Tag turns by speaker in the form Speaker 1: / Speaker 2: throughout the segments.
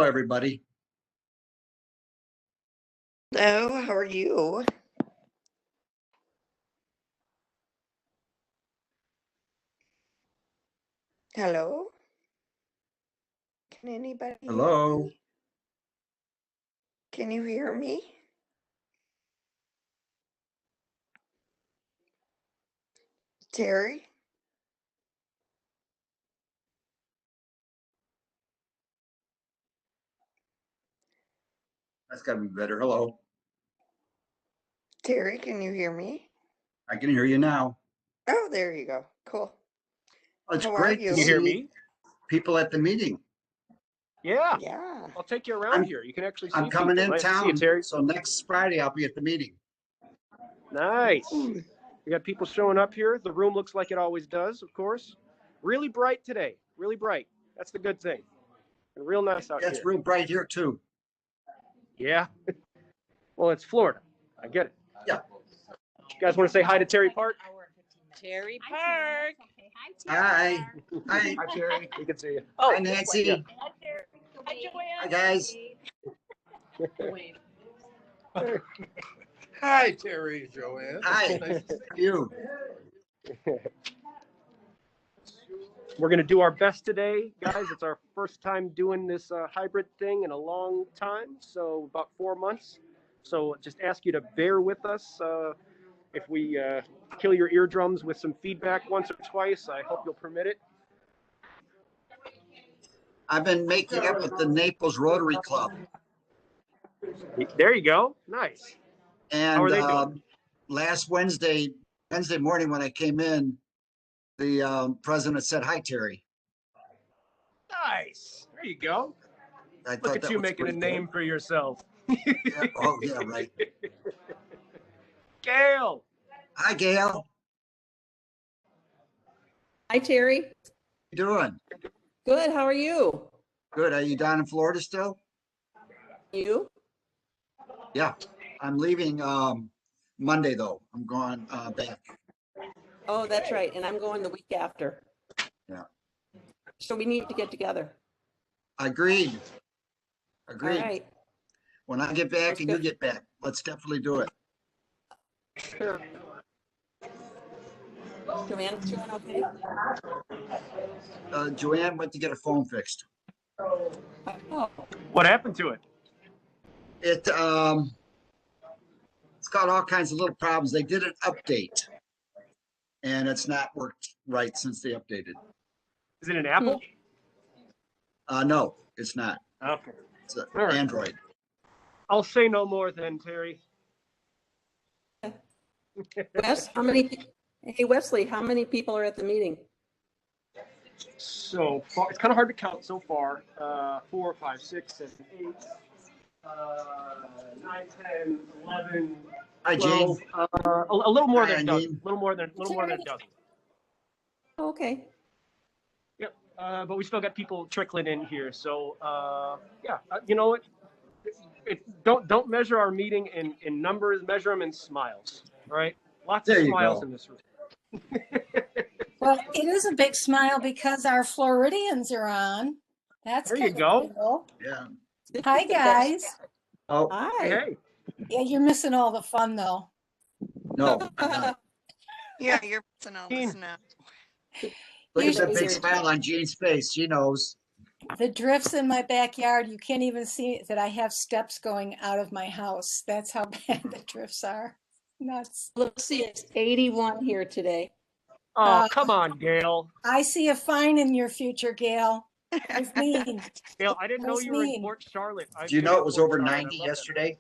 Speaker 1: everybody.
Speaker 2: Hello, how are you? Hello? Can anybody hear
Speaker 1: Hello.
Speaker 2: me? Can you hear me? Terry?
Speaker 1: That's got to be better. Hello.
Speaker 2: Terry, can you hear me?
Speaker 1: I can hear you now.
Speaker 2: Oh, there you go. Cool.
Speaker 1: It's
Speaker 2: How are
Speaker 1: great to
Speaker 2: you?
Speaker 3: Can you hear
Speaker 1: see
Speaker 3: me?
Speaker 1: people at the meeting.
Speaker 3: Yeah,
Speaker 2: Yeah.
Speaker 3: I'll take you around here. You can actually see
Speaker 1: I'm coming
Speaker 3: people.
Speaker 1: in
Speaker 3: Nice to see you,
Speaker 1: town,
Speaker 3: Terry.
Speaker 1: so next Friday I'll be at the meeting.
Speaker 3: Nice.
Speaker 2: Ooh,
Speaker 3: We got people showing up here. The room looks like it always does, of course. Really bright today. Really bright. That's the good thing. And real nice out
Speaker 1: Yeah, it's
Speaker 3: here.
Speaker 1: real bright here too.
Speaker 3: Yeah. Well, it's Florida. I get it.
Speaker 1: Yeah.
Speaker 3: You guys want to say hi to Terry Park?
Speaker 4: Terry Park.
Speaker 1: Hi. Hi.
Speaker 3: Hi, Terry. We can see you.
Speaker 1: Hi, Nancy.
Speaker 3: Yeah.
Speaker 4: Hi, Joanne.
Speaker 1: Hi, guys.
Speaker 5: Hi, Terry and Joanne.
Speaker 1: Hi.
Speaker 5: Nice to see
Speaker 1: How are you?
Speaker 3: We're going to do our best today, guys. It's our first time doing this hybrid thing in a long time, so about 4 months. So just ask you to bear with us. If we kill your eardrums with some feedback once or twice, I hope you'll permit it.
Speaker 1: I've been making up with the Naples Rotary Club.
Speaker 3: There you go. Nice.
Speaker 1: And
Speaker 3: How are they doing?
Speaker 1: last Wednesday morning when I came in, the president said, "Hi, Terry."
Speaker 3: Nice. There you go.
Speaker 1: I
Speaker 3: Look
Speaker 1: thought
Speaker 3: at
Speaker 1: that
Speaker 3: you
Speaker 1: was
Speaker 3: making a
Speaker 1: pretty
Speaker 3: name for yourself.
Speaker 1: good. Yeah. Oh, yeah, right.
Speaker 3: Gail.
Speaker 1: Hi, Gail.
Speaker 4: Hi, Terry.
Speaker 1: How you doing?
Speaker 4: Good. How are you?
Speaker 1: Good. Are you down in Florida still?
Speaker 4: You?
Speaker 1: Yeah. I'm leaving Monday though. I'm going back.
Speaker 4: Oh, that's right. And I'm going the week after.
Speaker 1: Yeah.
Speaker 4: So we need to get together.
Speaker 1: Agreed.
Speaker 4: All
Speaker 1: Agreed.
Speaker 4: right.
Speaker 1: When I get back
Speaker 4: Sounds
Speaker 1: and you
Speaker 4: good.
Speaker 1: get back, let's definitely do it.
Speaker 4: Sure. Joanne, doing okay?
Speaker 1: Joanne went to get her phone fixed.
Speaker 4: Oh,
Speaker 3: What happened to it?
Speaker 1: It's got all kinds of little problems. They did an update and it's not worked right since they updated.
Speaker 3: Is it an Apple?
Speaker 1: No, it's not.
Speaker 3: Okay.
Speaker 1: It's an
Speaker 3: All right.
Speaker 1: Android.
Speaker 3: I'll say no more then, Terry.
Speaker 4: Wes, hey, Wesley, how many people are at the meeting?
Speaker 3: So far, it's kind of hard to count so far. 4, 5, 6, 7, 8, 9, 10, 11,
Speaker 1: Hi,
Speaker 3: 12.
Speaker 1: Gene.
Speaker 3: A little more
Speaker 1: Hi,
Speaker 3: than a dozen.
Speaker 1: Eileen.
Speaker 3: A little more than a dozen.
Speaker 4: Oh, okay.
Speaker 3: Yep. But we still got people trickling in here. So yeah, you know what? Don't measure our meeting in numbers. Measure them in smiles. All right. Lots of
Speaker 1: There you
Speaker 3: smiles
Speaker 1: go.
Speaker 3: in this room.
Speaker 6: Well, it is a big smile because our Floridians are on. That's
Speaker 3: There you
Speaker 6: kind of
Speaker 3: go.
Speaker 6: cool.
Speaker 1: Yeah.
Speaker 6: Hi, guys.
Speaker 1: Oh,
Speaker 3: Hey,
Speaker 4: Hi.
Speaker 3: hey.
Speaker 6: Yeah, you're missing all the fun, though.
Speaker 1: no. I'm not.
Speaker 2: yeah, you're missing all
Speaker 3: Gene.
Speaker 2: this now.
Speaker 1: Look at that
Speaker 6: Usually
Speaker 1: big smile on Gene's face. She knows.
Speaker 6: the drifts in my backyard, you can't even see that I have steps going out of my house. That's how bad the drifts are. Nuts.
Speaker 4: Let's see, it's 81 here today.
Speaker 3: Oh, come on, Gail.
Speaker 6: I see a fine in your future, Gail. I was mean.
Speaker 3: Gail, I didn't know
Speaker 6: That's
Speaker 3: you were in
Speaker 6: mean.
Speaker 3: Port Charlotte. I've
Speaker 1: Do you
Speaker 3: been
Speaker 1: know
Speaker 3: in
Speaker 1: it was
Speaker 3: Port
Speaker 1: over
Speaker 3: Charlotte. I
Speaker 1: 90
Speaker 3: love that.
Speaker 1: yesterday?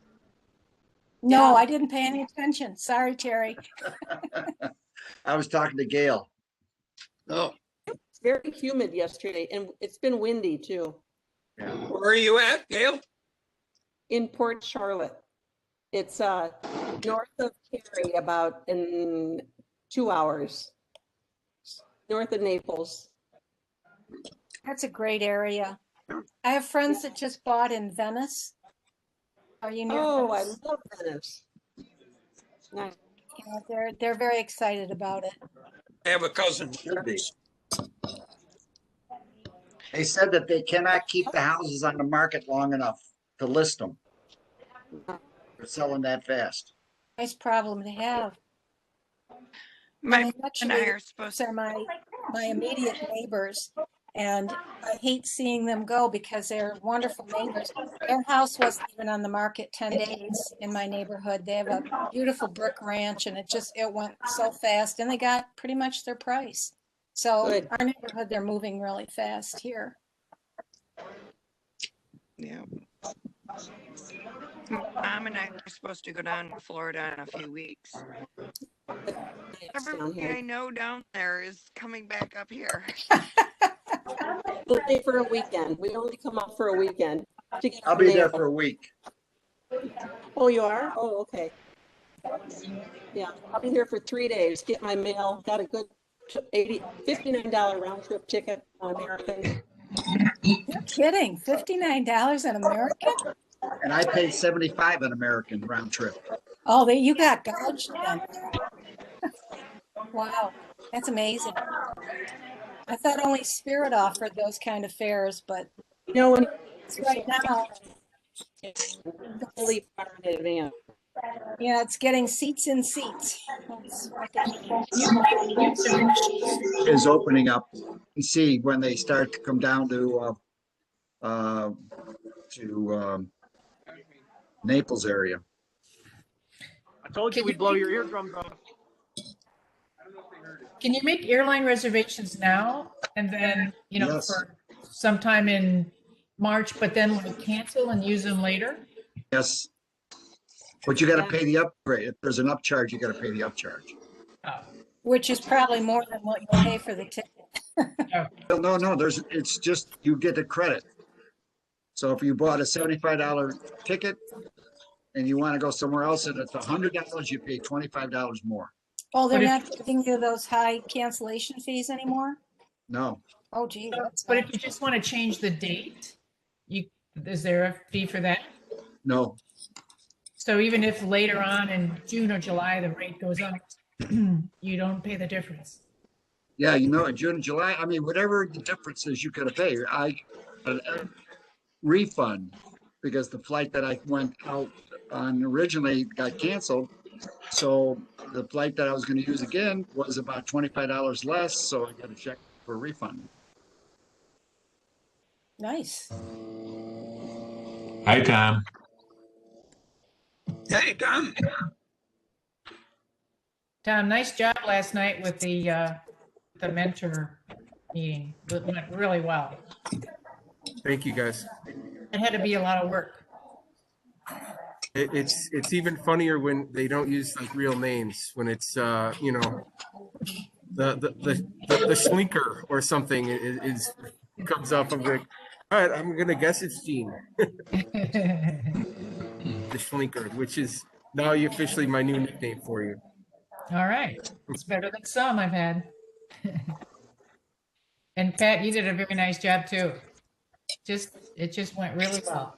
Speaker 6: No,
Speaker 4: Yeah.
Speaker 6: I didn't pay any attention. Sorry, Terry.
Speaker 1: I was talking to Gail.
Speaker 5: Oh,
Speaker 4: It's very humid yesterday, and it's been windy too.
Speaker 1: Yeah.
Speaker 5: where are you at, Gail?
Speaker 4: In Port Charlotte. It's north of Cary, about in 2 hours. North of Naples.
Speaker 6: That's a great area. I have friends that just bought in Venice. Are you near
Speaker 4: Oh, I
Speaker 6: Venice?
Speaker 4: love Venice. Nice.
Speaker 6: Yeah, they're very excited about it.
Speaker 5: I have a cousin.
Speaker 1: Should be. They said that they cannot keep the houses on the market long enough to list them. They're selling that fast.
Speaker 6: Nice problem to have.
Speaker 2: My
Speaker 6: mean,
Speaker 2: and I
Speaker 6: actually,
Speaker 2: are supposed
Speaker 6: They're my immediate neighbors, and I hate seeing them go because they're wonderful neighbors. Their house wasn't even on the market 10 days in my neighborhood. They have a beautiful brick ranch, and it went so fast, and they got pretty much their price. So
Speaker 4: Good.
Speaker 6: our neighborhood, they're moving really fast here.
Speaker 2: yeah. Mom and I are supposed to go down to Florida in a few weeks.
Speaker 4: Nice down
Speaker 2: Everybody I
Speaker 4: here.
Speaker 2: know down there is coming back up here.
Speaker 4: Only for a weekend. We only come up for a weekend. To get
Speaker 1: I'll
Speaker 4: our
Speaker 1: be there
Speaker 4: mail.
Speaker 1: for a week.
Speaker 4: Oh, you are? Oh, okay. Yeah, I'll be here for 3 days. Get my mail. Got a good $59 round trip ticket on American.
Speaker 6: You're kidding, $59 an American?
Speaker 1: And I pay 75 an American round trip.
Speaker 6: Oh, you got gouged then. Wow, that's amazing. I thought only Spirit offered those kind of fares, but
Speaker 4: You know, when
Speaker 6: right now,
Speaker 4: it's really far in advance.
Speaker 6: yeah, it's getting seats in seats. That's what
Speaker 1: Is opening up. You see when they start to come down to Naples area.
Speaker 3: I told you we'd blow your eardrums off.
Speaker 7: Can you make airline reservations now and then,
Speaker 1: Yes.
Speaker 7: for sometime in March, but then like cancel and use them later?
Speaker 1: Yes. But you got to pay the upgrade. If there's an upcharge, you got to pay the upcharge.
Speaker 7: Oh,
Speaker 6: which is probably more than what you pay for the ticket.
Speaker 1: No, it's just, you get the credit. So if you bought a $75 ticket and you want to go somewhere else and it's $100, you pay $25 more.
Speaker 6: Oh, they're
Speaker 7: But
Speaker 6: not giving you those high cancellation fees anymore?
Speaker 1: No,
Speaker 6: Oh, gee, that's
Speaker 7: but
Speaker 6: nice.
Speaker 7: if you just want to change the date, is there a fee for that?
Speaker 1: no.
Speaker 7: So even if later on in June or July, the rate goes up, you don't pay the difference?
Speaker 1: Yeah, in June and July, I mean, whatever the difference is, you got to pay. A refund because the flight that I went out on originally got canceled. So the flight that I was going to use again was about $25 less. So I got a check for a refund.
Speaker 6: Nice.
Speaker 8: Hi, Tom.
Speaker 5: Hey, Tom.
Speaker 7: Tom, nice job last night with the mentor meeting. It went really well.
Speaker 9: Thank you, guys.
Speaker 7: It had to be a lot of work.
Speaker 9: It's even funnier when they don't use like real names. When it's the Schlinker or something is comes up. I'm like, all right, I'm gonna guess it's Gene. The Schlinker, which is now officially my new nickname for you.
Speaker 7: All right. It's better than some I've had. And Pat, you did a very nice job too. It just went really well.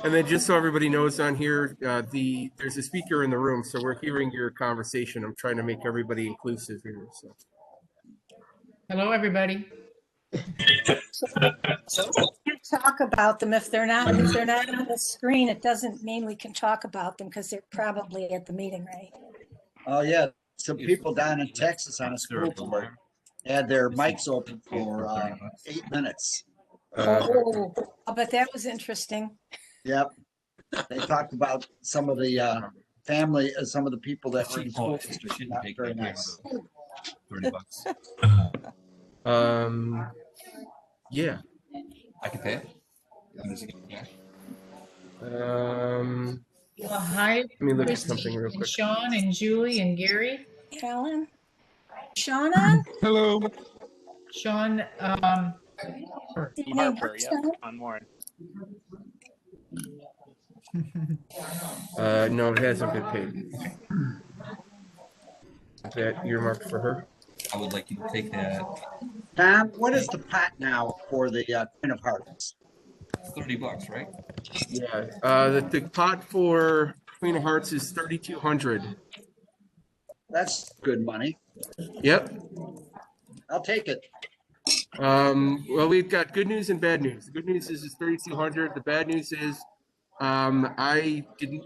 Speaker 9: And then just so everybody knows on here, there's a speaker in the room, so we're hearing your conversation. I'm trying to make everybody inclusive here. So.
Speaker 7: Hello, everybody.
Speaker 6: Talk about them if they're not on the screen. It doesn't mean we can talk about them because they're probably at the meeting, right?
Speaker 1: Oh, yeah. Some people down in Texas on a school board had their mics open for 8 minutes.
Speaker 6: Oh, but that was interesting.
Speaker 1: Yep. They talked about some of the family, some of the people that were in the school district. Not very nice.
Speaker 9: $30. Yeah.
Speaker 8: I can pay it.
Speaker 7: Well, hi,
Speaker 9: Let me look at
Speaker 7: Christy
Speaker 9: something real
Speaker 7: and
Speaker 9: quick.
Speaker 7: Sean and Julie and Gary.
Speaker 6: Alan? Sean on?
Speaker 8: Hello.
Speaker 7: Sean,
Speaker 6: Harper,
Speaker 10: on Warren.
Speaker 9: No, it hasn't been paid. Is that earmarked for her?
Speaker 8: I would like you to take that.
Speaker 1: Tom, what is the pot now for the Queen of Hearts?
Speaker 8: $30, right?
Speaker 9: Yeah. The pot for Queen of Hearts is $3,200.
Speaker 1: That's good money.
Speaker 9: Yep.
Speaker 1: I'll take it.
Speaker 9: Well, we've got good news and bad news. The good news is it's 3,200. The bad news is I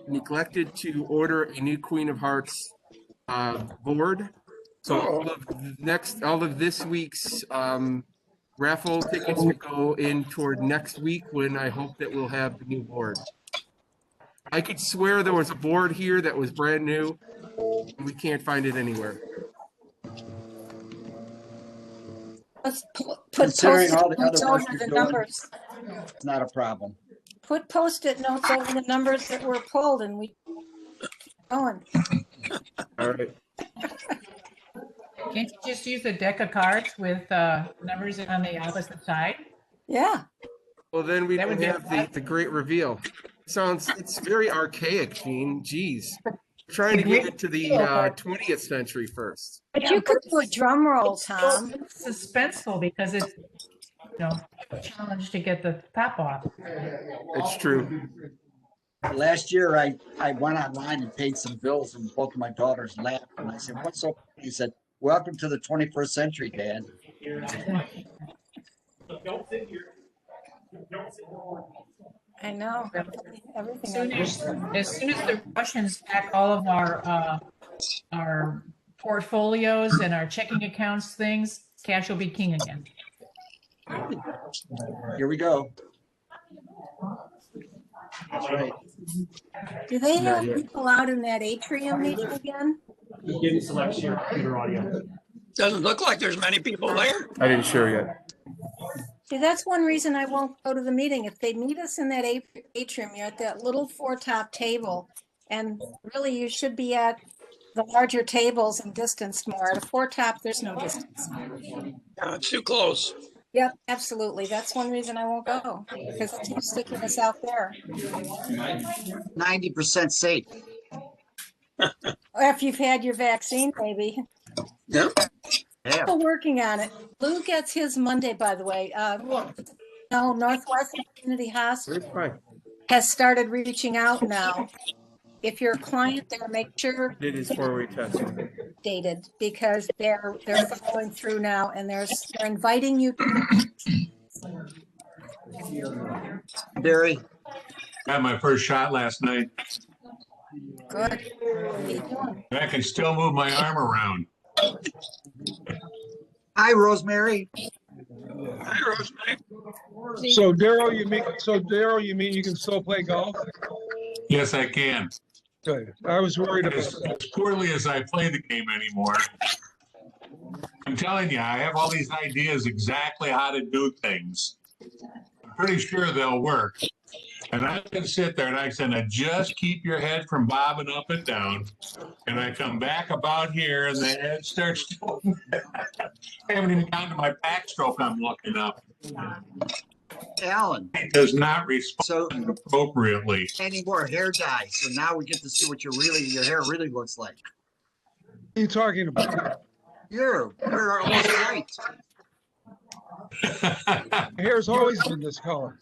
Speaker 9: neglected to order a new Queen of Hearts board. So all of this week's raffle tickets will go in toward next week when I hope that we'll have the new board. I could swear there was a board here that was brand new, and we can't find it anywhere.
Speaker 6: Let's put
Speaker 1: Considering
Speaker 6: post-it
Speaker 1: all the
Speaker 6: notes
Speaker 1: other work
Speaker 6: over
Speaker 1: you're
Speaker 6: the
Speaker 1: doing.
Speaker 6: numbers.
Speaker 1: It's not a problem.
Speaker 6: Put post-it notes over the numbers that were pulled and we going.
Speaker 9: All right.
Speaker 7: Can't you just use a deck of cards with numbers on the opposite side?
Speaker 6: Yeah.
Speaker 9: Well, then we
Speaker 7: That
Speaker 9: don't
Speaker 7: would be a
Speaker 9: have
Speaker 7: lot.
Speaker 9: the great reveal. It's very archaic, Gene. Jeez. Trying to get into the 20th century first.
Speaker 6: But you could do a drum roll, Tom.
Speaker 7: It's suspenseful because it's, a challenge to get the top off.
Speaker 9: It's true.
Speaker 1: Last year, I went online and paid some bills, and both of my daughters laughed. And I said, "What's so?" He said, "Welcome to the 21st century, Dad."
Speaker 6: I know. Everything.
Speaker 7: As soon as the Russians hack all of our portfolios and our checking accounts things, cash will be king again.
Speaker 1: Here we go. That's right.
Speaker 6: Do they have people out in that atrium meeting again?
Speaker 3: You didn't select share computer audio.
Speaker 5: Doesn't look like there's many people there.
Speaker 9: I didn't share yet.
Speaker 6: See, that's one reason I won't go to the meeting. If they meet us in that atrium, you're at that little four-top table. And really, you should be at the larger tables and distanced more. At a four-top, there's no distance.
Speaker 5: Yeah, it's too close.
Speaker 6: Yep, absolutely. That's one reason I won't go, because it keeps sticking us out there.
Speaker 1: 90% safe.
Speaker 6: After you've had your vaccine, baby.
Speaker 5: Yep.
Speaker 1: Yeah.
Speaker 6: Still working on it. Lou gets his Monday, by the way. No, Northwest Community Hospital
Speaker 9: It's fine.
Speaker 6: has started reaching out now. If you're a client there, make sure
Speaker 9: Did his 4-way test.
Speaker 6: dated, because they're following through now, and they're inviting you.
Speaker 1: Barry,
Speaker 10: Got my first shot last night.
Speaker 6: Good. What are you doing?
Speaker 10: I can still move my arm around.
Speaker 1: hi, Rosemary.
Speaker 5: Hi, Rosemary.
Speaker 11: So Daryl, you mean you can still play golf?
Speaker 10: Yes, I can.
Speaker 11: Good. I was worried about
Speaker 10: As poorly as I play the game anymore. I'm telling you, I have all these ideas exactly how to do things. I'm pretty sure they'll work. And I can sit there and I said, now just keep your head from bobbing up and down. And I come back about here and the head starts tilting. I haven't even gotten to my backstroke. I'm looking up.
Speaker 1: Alan.
Speaker 10: It does not respond appropriately.
Speaker 1: Any more hair dye. So now we get to see what your hair really looks like.
Speaker 11: what are you talking about?
Speaker 1: You're almost white.
Speaker 11: My hair's always been this color.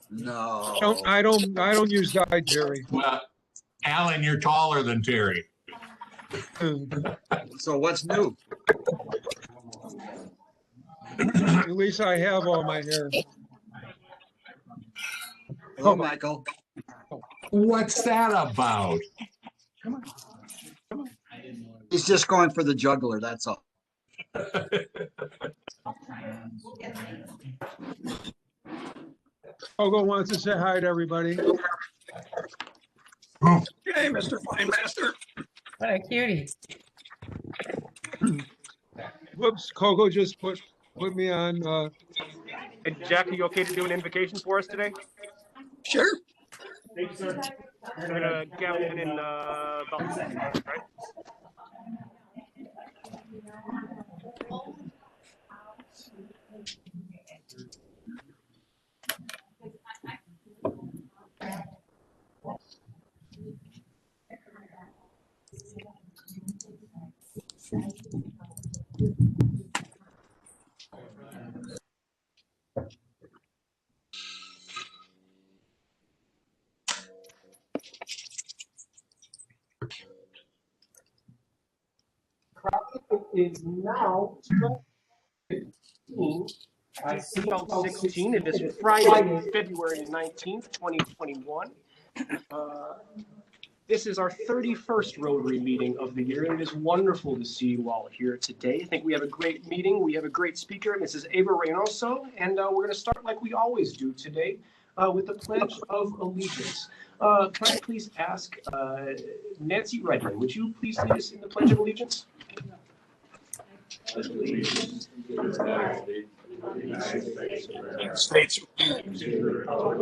Speaker 1: No.
Speaker 11: I don't use dye, Jerry.
Speaker 10: Well, Alan, you're taller than Terry.
Speaker 1: So what's new?
Speaker 11: At least I have all my hair.
Speaker 1: Hello, Michael.
Speaker 10: What's that about?
Speaker 1: He's just going for the juggler, that's all.
Speaker 11: Ogo wants to say hi to everybody.
Speaker 5: Hey, Mr. Finemaster.
Speaker 7: What a cutie.
Speaker 11: Whoops, Coco just put me on.
Speaker 3: Hey, Jack, are you okay to do an invocation for us today?
Speaker 5: Sure.
Speaker 3: Thank you, sir. We're gonna count it in about a second, right? Is now Seatbelt 16. It is Friday, February 19th, 2021. This is our 31st Rotary meeting of the year, and it is wonderful to see you all here today. I think we have a great meeting. We have a great speaker, Mrs. Ava Reynoso, and we're going to start like we always do today with the Pledge of Allegiance. Can I please ask Nancy Redmond, would you please lead us in the Pledge of Allegiance?
Speaker 5: United States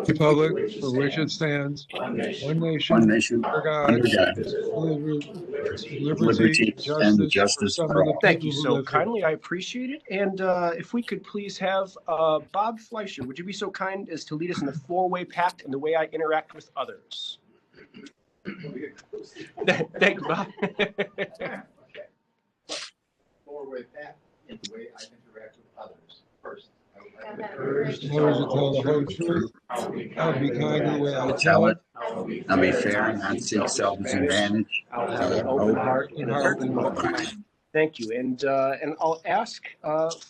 Speaker 11: Republic for which it stands, one nation, under God, liberty, justice for all.
Speaker 3: Thank you so kindly. I appreciate it. And if we could please have Bob Fleischer, would you be so kind as to lead us in the four-way pact and the way I interact with others? Thank you, Bob.
Speaker 12: Four-way pact in the way I interact with others. First, I would like
Speaker 11: to tell the whole truth. I'll be kind to the way I tell it.
Speaker 1: I'll be fair and not seek selfish advantage.
Speaker 3: I'll have an open heart and an open mind. Thank you. And I'll ask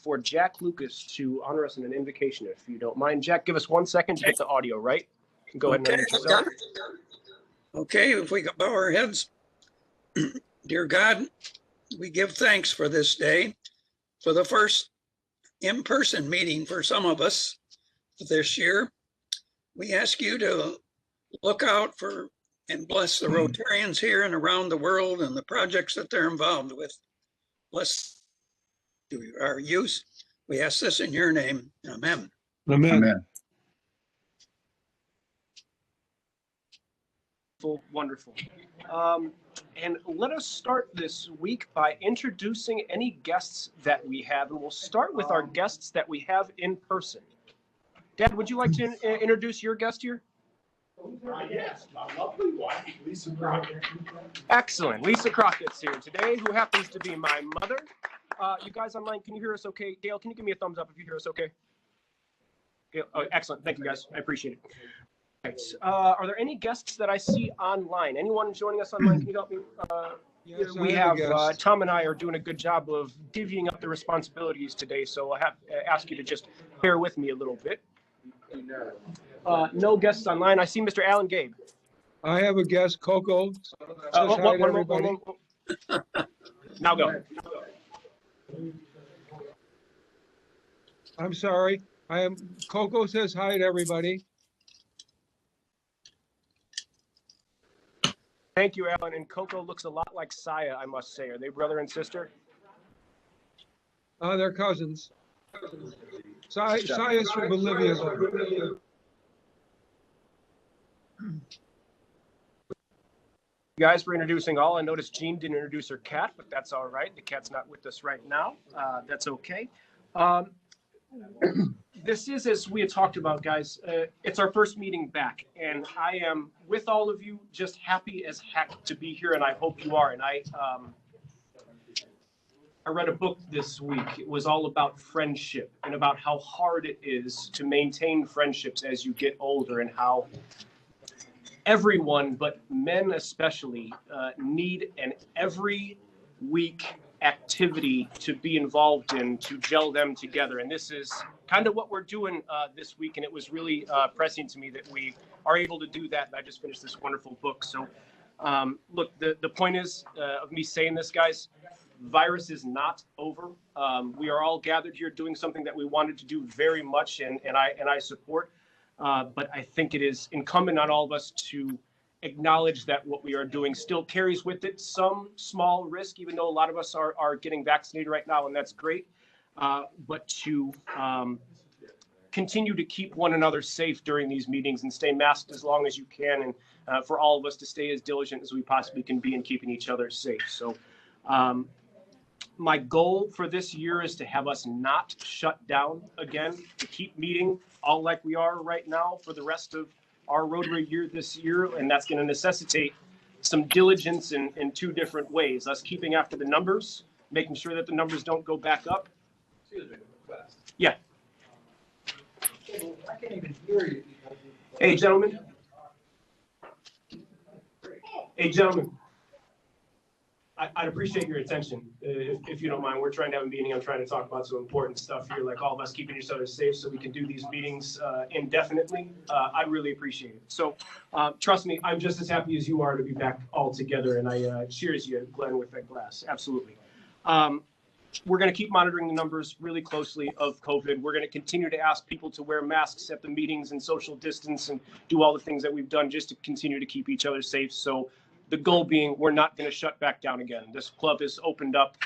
Speaker 3: for Jack Lucas to honor us in an invocation, if you don't mind. Jack, give us 1 second to get the audio right. Go ahead and unmute yourself.
Speaker 5: Okay, if we could bow our heads. Dear God, we give thanks for this day, for the first in-person meeting for some of us this year. We ask you to look out for and bless the Rotarians here and around the world and the projects that they're involved with. Bless our youth. We ask this in your name. Amen.
Speaker 11: Amen.
Speaker 1: Amen.
Speaker 3: Wonderful. And let us start this week by introducing any guests that we have. And we'll start with our guests that we have in person. Dad, would you like to introduce your guest here?
Speaker 12: Yes, my lovely wife, Lisa Crockett.
Speaker 3: Excellent. Lisa Crockett's here today, who happens to be my mother. You guys online, can you hear us okay? Gail, can you give me a thumbs up if you hear us okay? Gail, oh, excellent. Thank you, guys. I appreciate it. Right. Are there any guests that I see online? Anyone joining us online? Can you help me?
Speaker 11: Yes,
Speaker 3: we have Tom and I are doing a good job of divvying up the responsibilities today, so I have to ask you to just bear with me a little bit. No guests online. I see Mr. Alan Gabe.
Speaker 11: I have a guest, Coco. One.
Speaker 3: Now go.
Speaker 11: I'm sorry. Coco says hi to everybody.
Speaker 3: Thank you, Alan. And Coco looks a lot like Saya, I must say. Are they brother and sister?
Speaker 11: They're cousins. Saya's from Bolivia.
Speaker 3: You guys were introducing all. I noticed Jean didn't introduce her cat, but that's all right. The cat's not with us right now. That's okay. This is, as we had talked about, guys, it's our first meeting back, and I am, with all of you, just happy as heck to be here, and I hope you are. And I read a book this week. It was all about friendship and about how hard it is to maintain friendships as you get older, and how everyone, but men especially, need an every week activity to be involved in to gel them together. And this is kind of what we're doing this week, and it was really pressing to me that we are able to do that. And I just finished this wonderful book. So look, the point is of me saying this, guys, virus is not over. We are all gathered here doing something that we wanted to do very much, and I support. But I think it is incumbent on all of us to acknowledge that what we are doing still carries with it some small risk, even though a lot of us are getting vaccinated right now, and that's great. But to continue to keep one another safe during these meetings and stay masked as long as you can, and for all of us to stay as diligent as we possibly can be in keeping each other safe. So my goal for this year is to have us not shut down again, to keep meeting all like we are right now for the rest of our Rotary year this year. And that's going to necessitate some diligence in two different ways. Us keeping after the numbers, making sure that the numbers don't go back up.
Speaker 12: Excuse me.
Speaker 3: Yeah.
Speaker 12: I can't even hear you.
Speaker 3: Hey, gentlemen. Hey, gentlemen. I'd appreciate your attention, if you don't mind. We're trying to have a meeting. I'm trying to talk about some important stuff here, like all of us keeping each other safe so we can do these meetings indefinitely. I'd really appreciate it. So trust me, I'm just as happy as you are to be back all together, and I cheers you, Glenn, with that glass. Absolutely. We're going to keep monitoring the numbers really closely of COVID. We're going to continue to ask people to wear masks at the meetings and social distance and do all the things that we've done just to continue to keep each other safe. So the goal being, we're not going to shut back down again. This club is opened up,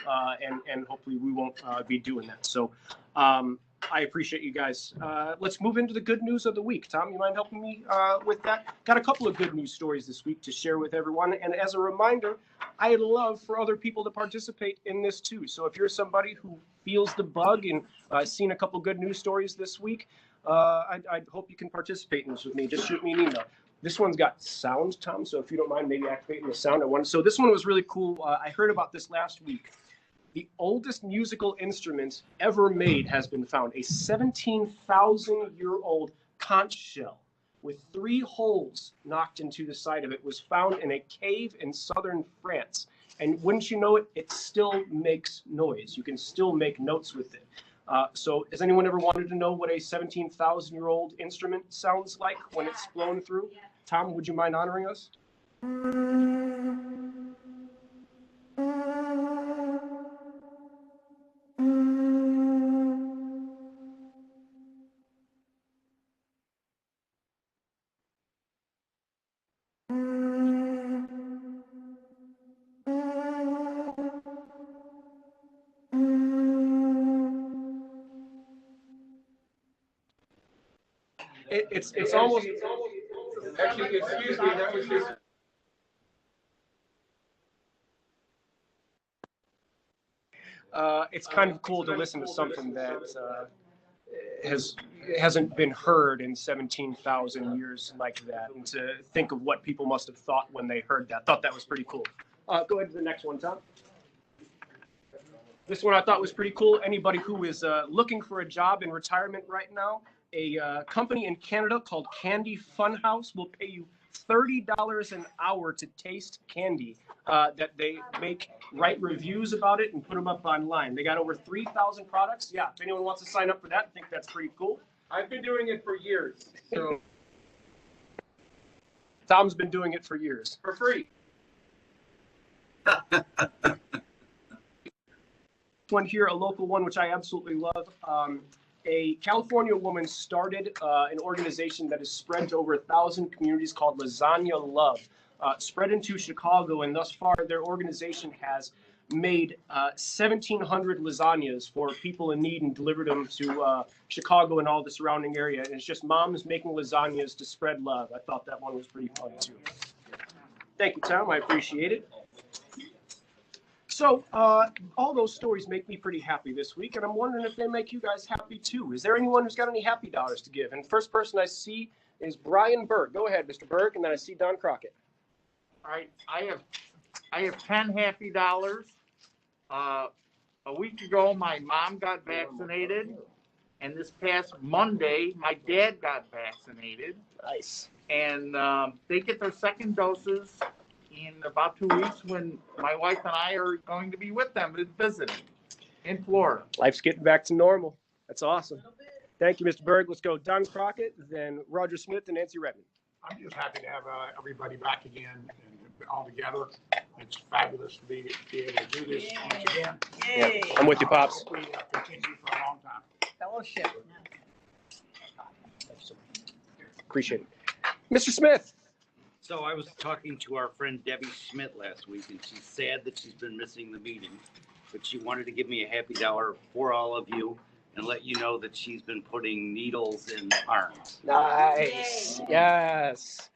Speaker 3: and hopefully we won't be doing that. So I appreciate you guys. Let's move into the good news of the week. Tom, you mind helping me with that? Got a couple of good news stories this week to share with everyone. And as a reminder, I'd love for other people to participate in this too. So if you're somebody who feels the bug and seen a couple good news stories this week, I hope you can participate in this with me. Just shoot me an email. This one's got sound, Tom, so if you don't mind maybe activating the sound. So this one was really cool. I heard about this last week. The oldest musical instrument ever made has been found. A 17,000-year-old conch shell with 3 holes knocked into the side of it was found in a cave in southern France. And wouldn't you know it, it still makes noise. You can still make notes with it. So has anyone ever wanted to know what a 17,000-year-old instrument sounds like when it's blown through? Tom, would you mind honoring us? It's almost.
Speaker 9: Actually, excuse me, that was just.
Speaker 3: It's kind of cool to listen to something that hasn't been heard in 17,000 years like that, and to think of what people must have thought when they heard that. Thought that was pretty cool. Go ahead to the next one, Tom. This one I thought was pretty cool. Anybody who is looking for a job in retirement right now, a company in Canada called Candy Funhouse will pay you $30 an hour to taste candy that they make, write reviews about it, and put them up online. They got over 3,000 products. Yeah, if anyone wants to sign up for that, I think that's pretty cool.
Speaker 9: I've been doing it for years, so.
Speaker 3: Tom's been doing it for years.
Speaker 9: For free.
Speaker 3: One here, a local one, which I absolutely love. A California woman started an organization that has spread to over 1,000 communities called Lasagna Love. Spread into Chicago, and thus far their organization has made 1,700 lasagnas for people in need and delivered them to Chicago and all the surrounding area. And it's just moms making lasagnas to spread love. I thought that one was pretty fun too. Thank you, Tom. I appreciate it. So all those stories make me pretty happy this week, and I'm wondering if they make you guys happy too. Is there anyone who's got any happy dollars to give? And first person I see is Brian Berg. Go ahead, Mr. Berg, and then I see Don Crockett.
Speaker 13: All right, I have 10 happy dollars. A week ago, my mom got vaccinated, and this past Monday, my dad got vaccinated.
Speaker 3: Nice.
Speaker 13: And they get their second doses in about 2 weeks, when my wife and I are going to be with them visiting in Florida.
Speaker 3: Life's getting back to normal. That's awesome. Thank you, Mr. Berg. Let's go Don Crockett, then Roger Smith, and Nancy Redmond.
Speaker 14: I'm just happy to have everybody back again and all together. It's fabulous to be able to do this once again.
Speaker 3: Yay. Yeah, I'm with you, Pops.
Speaker 14: We continue for a long time.
Speaker 2: Fellowship.
Speaker 3: Appreciate it. Mr. Smith.
Speaker 15: So I was talking to our friend Debbie Schmidt last week, and she's sad that she's been missing the meeting, but she wanted to give me a happy dollar for all of you and let you know that she's been putting needles in arms.
Speaker 3: Nice. Yes.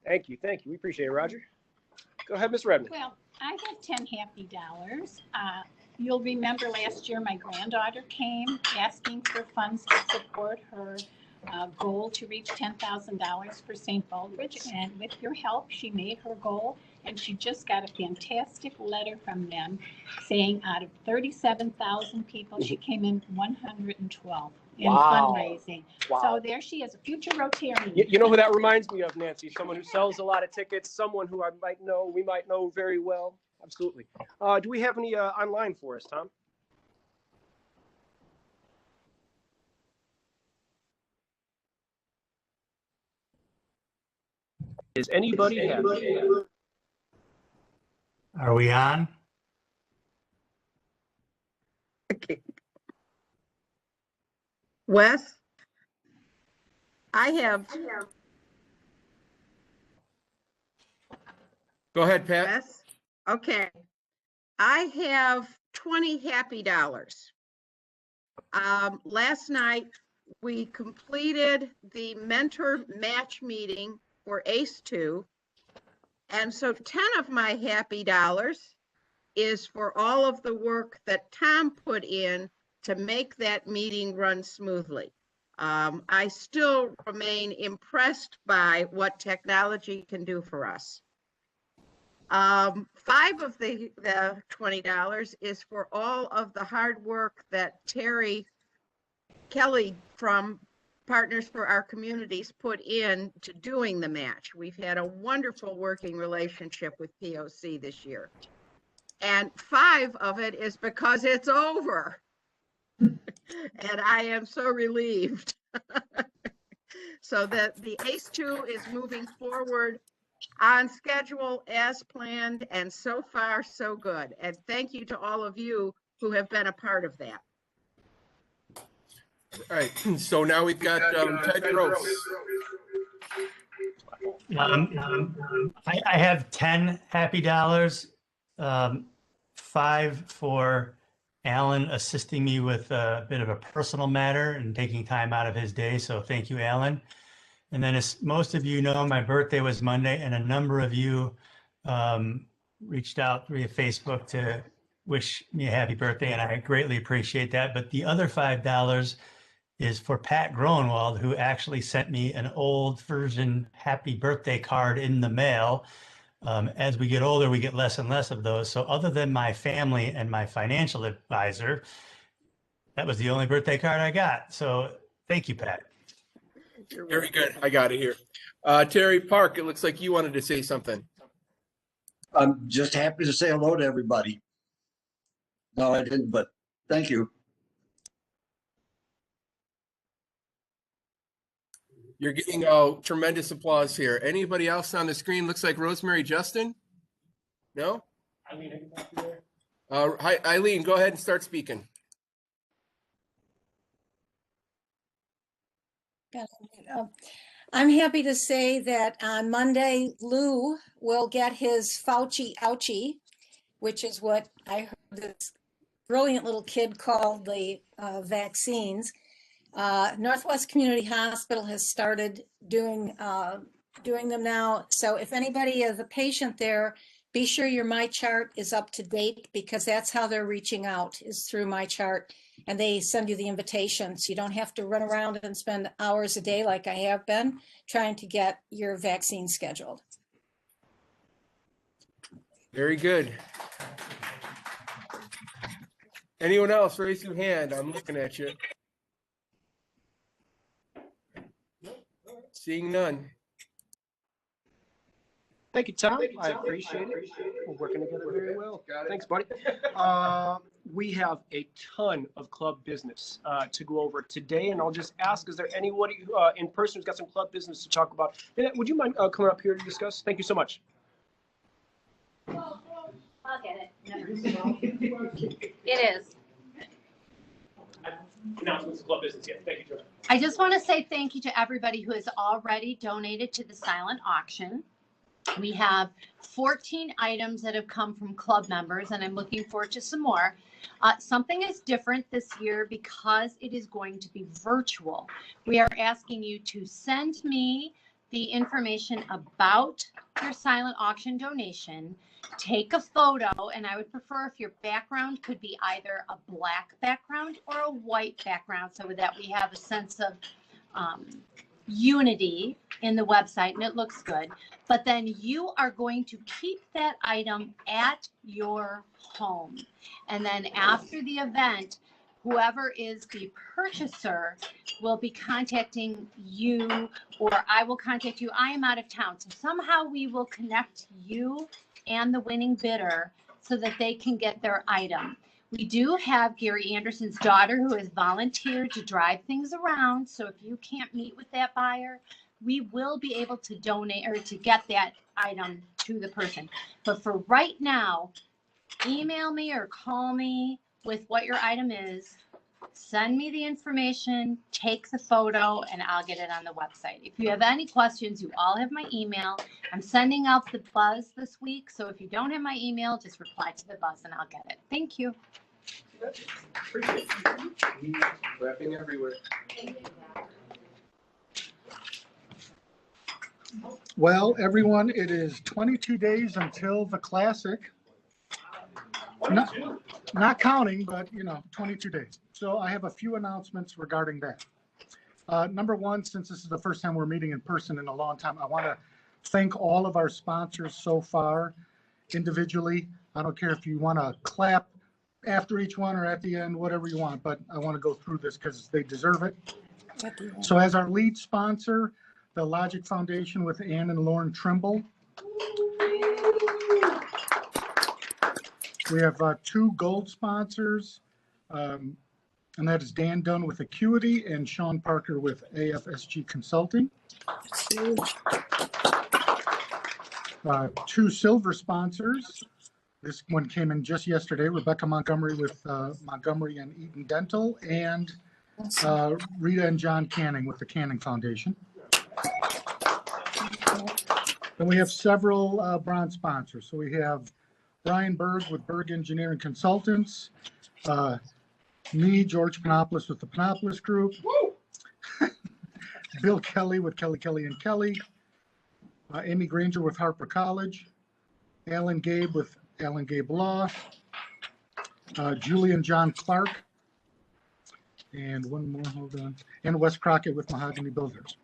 Speaker 3: Thank you. Thank you. We appreciate it, Roger. Go ahead, Ms. Redmond.
Speaker 16: Well, I have 10 happy dollars. You'll remember last year my granddaughter came asking for funds to support her goal to reach $10,000 for St. Baldridge, and with your help, she made her goal, and she just got a fantastic letter from them saying out of 37,000 people, she came in 112 in fundraising.
Speaker 3: Wow.
Speaker 16: So there she is, a future Rotarian.
Speaker 3: You know who that reminds me of, Nancy? Someone who sells a lot of tickets, someone who we might know very well. Absolutely. Do we have any online for us, Tom? Is anybody happy?
Speaker 17: Are we on?
Speaker 18: Okay. Wes, I have.
Speaker 9: Go ahead, Pat.
Speaker 18: Wes, okay. I have 20 happy dollars. Last night we completed the mentor match meeting for ACE 2. And so 10 of my happy dollars is for all of the work that Tom put in to make that meeting run smoothly. I still remain impressed by what technology can do for us. 5 of the $20 is for all of the hard work that Terry Kelly from Partners for Our Communities put in to doing the match. We've had a wonderful working relationship with POC this year. And 5 of it is because it's over. And I am so relieved. So that the ACE 2 is moving forward on schedule as planned, and so far so good. And thank you to all of you who have been a part of that.
Speaker 9: All right, so now we've got Ted Gross.
Speaker 17: I have 10 happy dollars, 5 for Alan assisting me with a bit of a personal matter and taking time out of his day. So thank you, Alan. And then as most of you know, my birthday was Monday, and a number of you reached out via Facebook to wish me a happy birthday, and I greatly appreciate that. But the other $5 is for Pat Groenwald, who actually sent me an old version happy birthday card in the mail. As we get older, we get less and less of those. So other than my family and my financial advisor, that was the only birthday card I got. So thank you, Pat.
Speaker 9: Very good. I got it here. Terry Park, it looks like you wanted to say something.
Speaker 1: I'm just happy to say hello to everybody. No, I didn't, but thank you.
Speaker 9: You're getting tremendous applause here. Anybody else on the screen? Looks like Rosemary Justin. No? Hi, Eileen, go ahead and start speaking.
Speaker 6: I'm happy to say that on Monday, Lou will get his Fauci ouchie, which is what I heard this brilliant little kid called the vaccines. Northwest Community Hospital has started doing them now. So if anybody is a patient there, be sure your MyChart is up to date, because that's how they're reaching out, is through MyChart. And they send you the invitation, so you don't have to run around and spend hours a day like I have been trying to get your vaccine scheduled.
Speaker 9: Very good. Anyone else? Raise your hand. I'm looking at you. Seeing none.
Speaker 3: Thank you, Tom. I appreciate it. We're working together very well. Thanks, buddy. We have a ton of club business to go over today, and I'll just ask, is there anybody in person who's got some club business to talk about? Would you mind coming up here to discuss? Thank you so much.
Speaker 19: I'll get it. It is.
Speaker 3: Announcements of club business, yeah. Thank you, George.
Speaker 19: I just want to say thank you to everybody who has already donated to the silent auction. We have 14 items that have come from club members, and I'm looking forward to some more. Something is different this year because it is going to be virtual. We are asking you to send me the information about your silent auction donation, take a photo, and I would prefer if your background could be either a black background or a white background, so that we have a sense of unity in the website and it looks good. But then you are going to keep that item at your home. And then after the event, whoever is the purchaser will be contacting you, or I will contact you. I am out of town. So somehow we will connect you and the winning bidder so that they can get their item. We do have Gary Anderson's daughter who has volunteered to drive things around. So if you can't meet with that buyer, we will be able to donate or to get that item to the person. But for right now, email me or call me with what your item is. Send me the information, take the photo, and I'll get it on the website. If you have any questions, you all have my email. I'm sending out the buzz this week, so if you don't have my email, just reply to the buzz and I'll get it. Thank you.
Speaker 3: Wrapping everywhere.
Speaker 20: Well, everyone, it is 22 days until the Classic. Not counting, but 22 days. So I have a few announcements regarding that. Number one, since this is the first time we're meeting in person in a long time, I want to thank all of our sponsors so far individually. I don't care if you want to clap after each one or at the end, whatever you want, but I want to go through this because they deserve it. So as our lead sponsor, the Logic Foundation with Ann and Lauren Trimble. We have two gold sponsors, and that is Dan Dunn with Acuity and Sean Parker with AFSG Consulting. Two silver sponsors. This one came in just yesterday, Rebecca Montgomery with Montgomery and Eaton Dental, and Rita and John Canning with the Canning Foundation. Then we have several bronze sponsors. So we have Brian Berg with Berg Engineering Consultants, me, George Panopoulos with the Panopoulos Group, Bill Kelly with Kelly, Kelly and Kelly, Amy Granger with Harper College, Alan Gabe with Alan Gabe Law, Julian John Clark, and one more, hold on, and Wes Crockett with Mahogany Builders.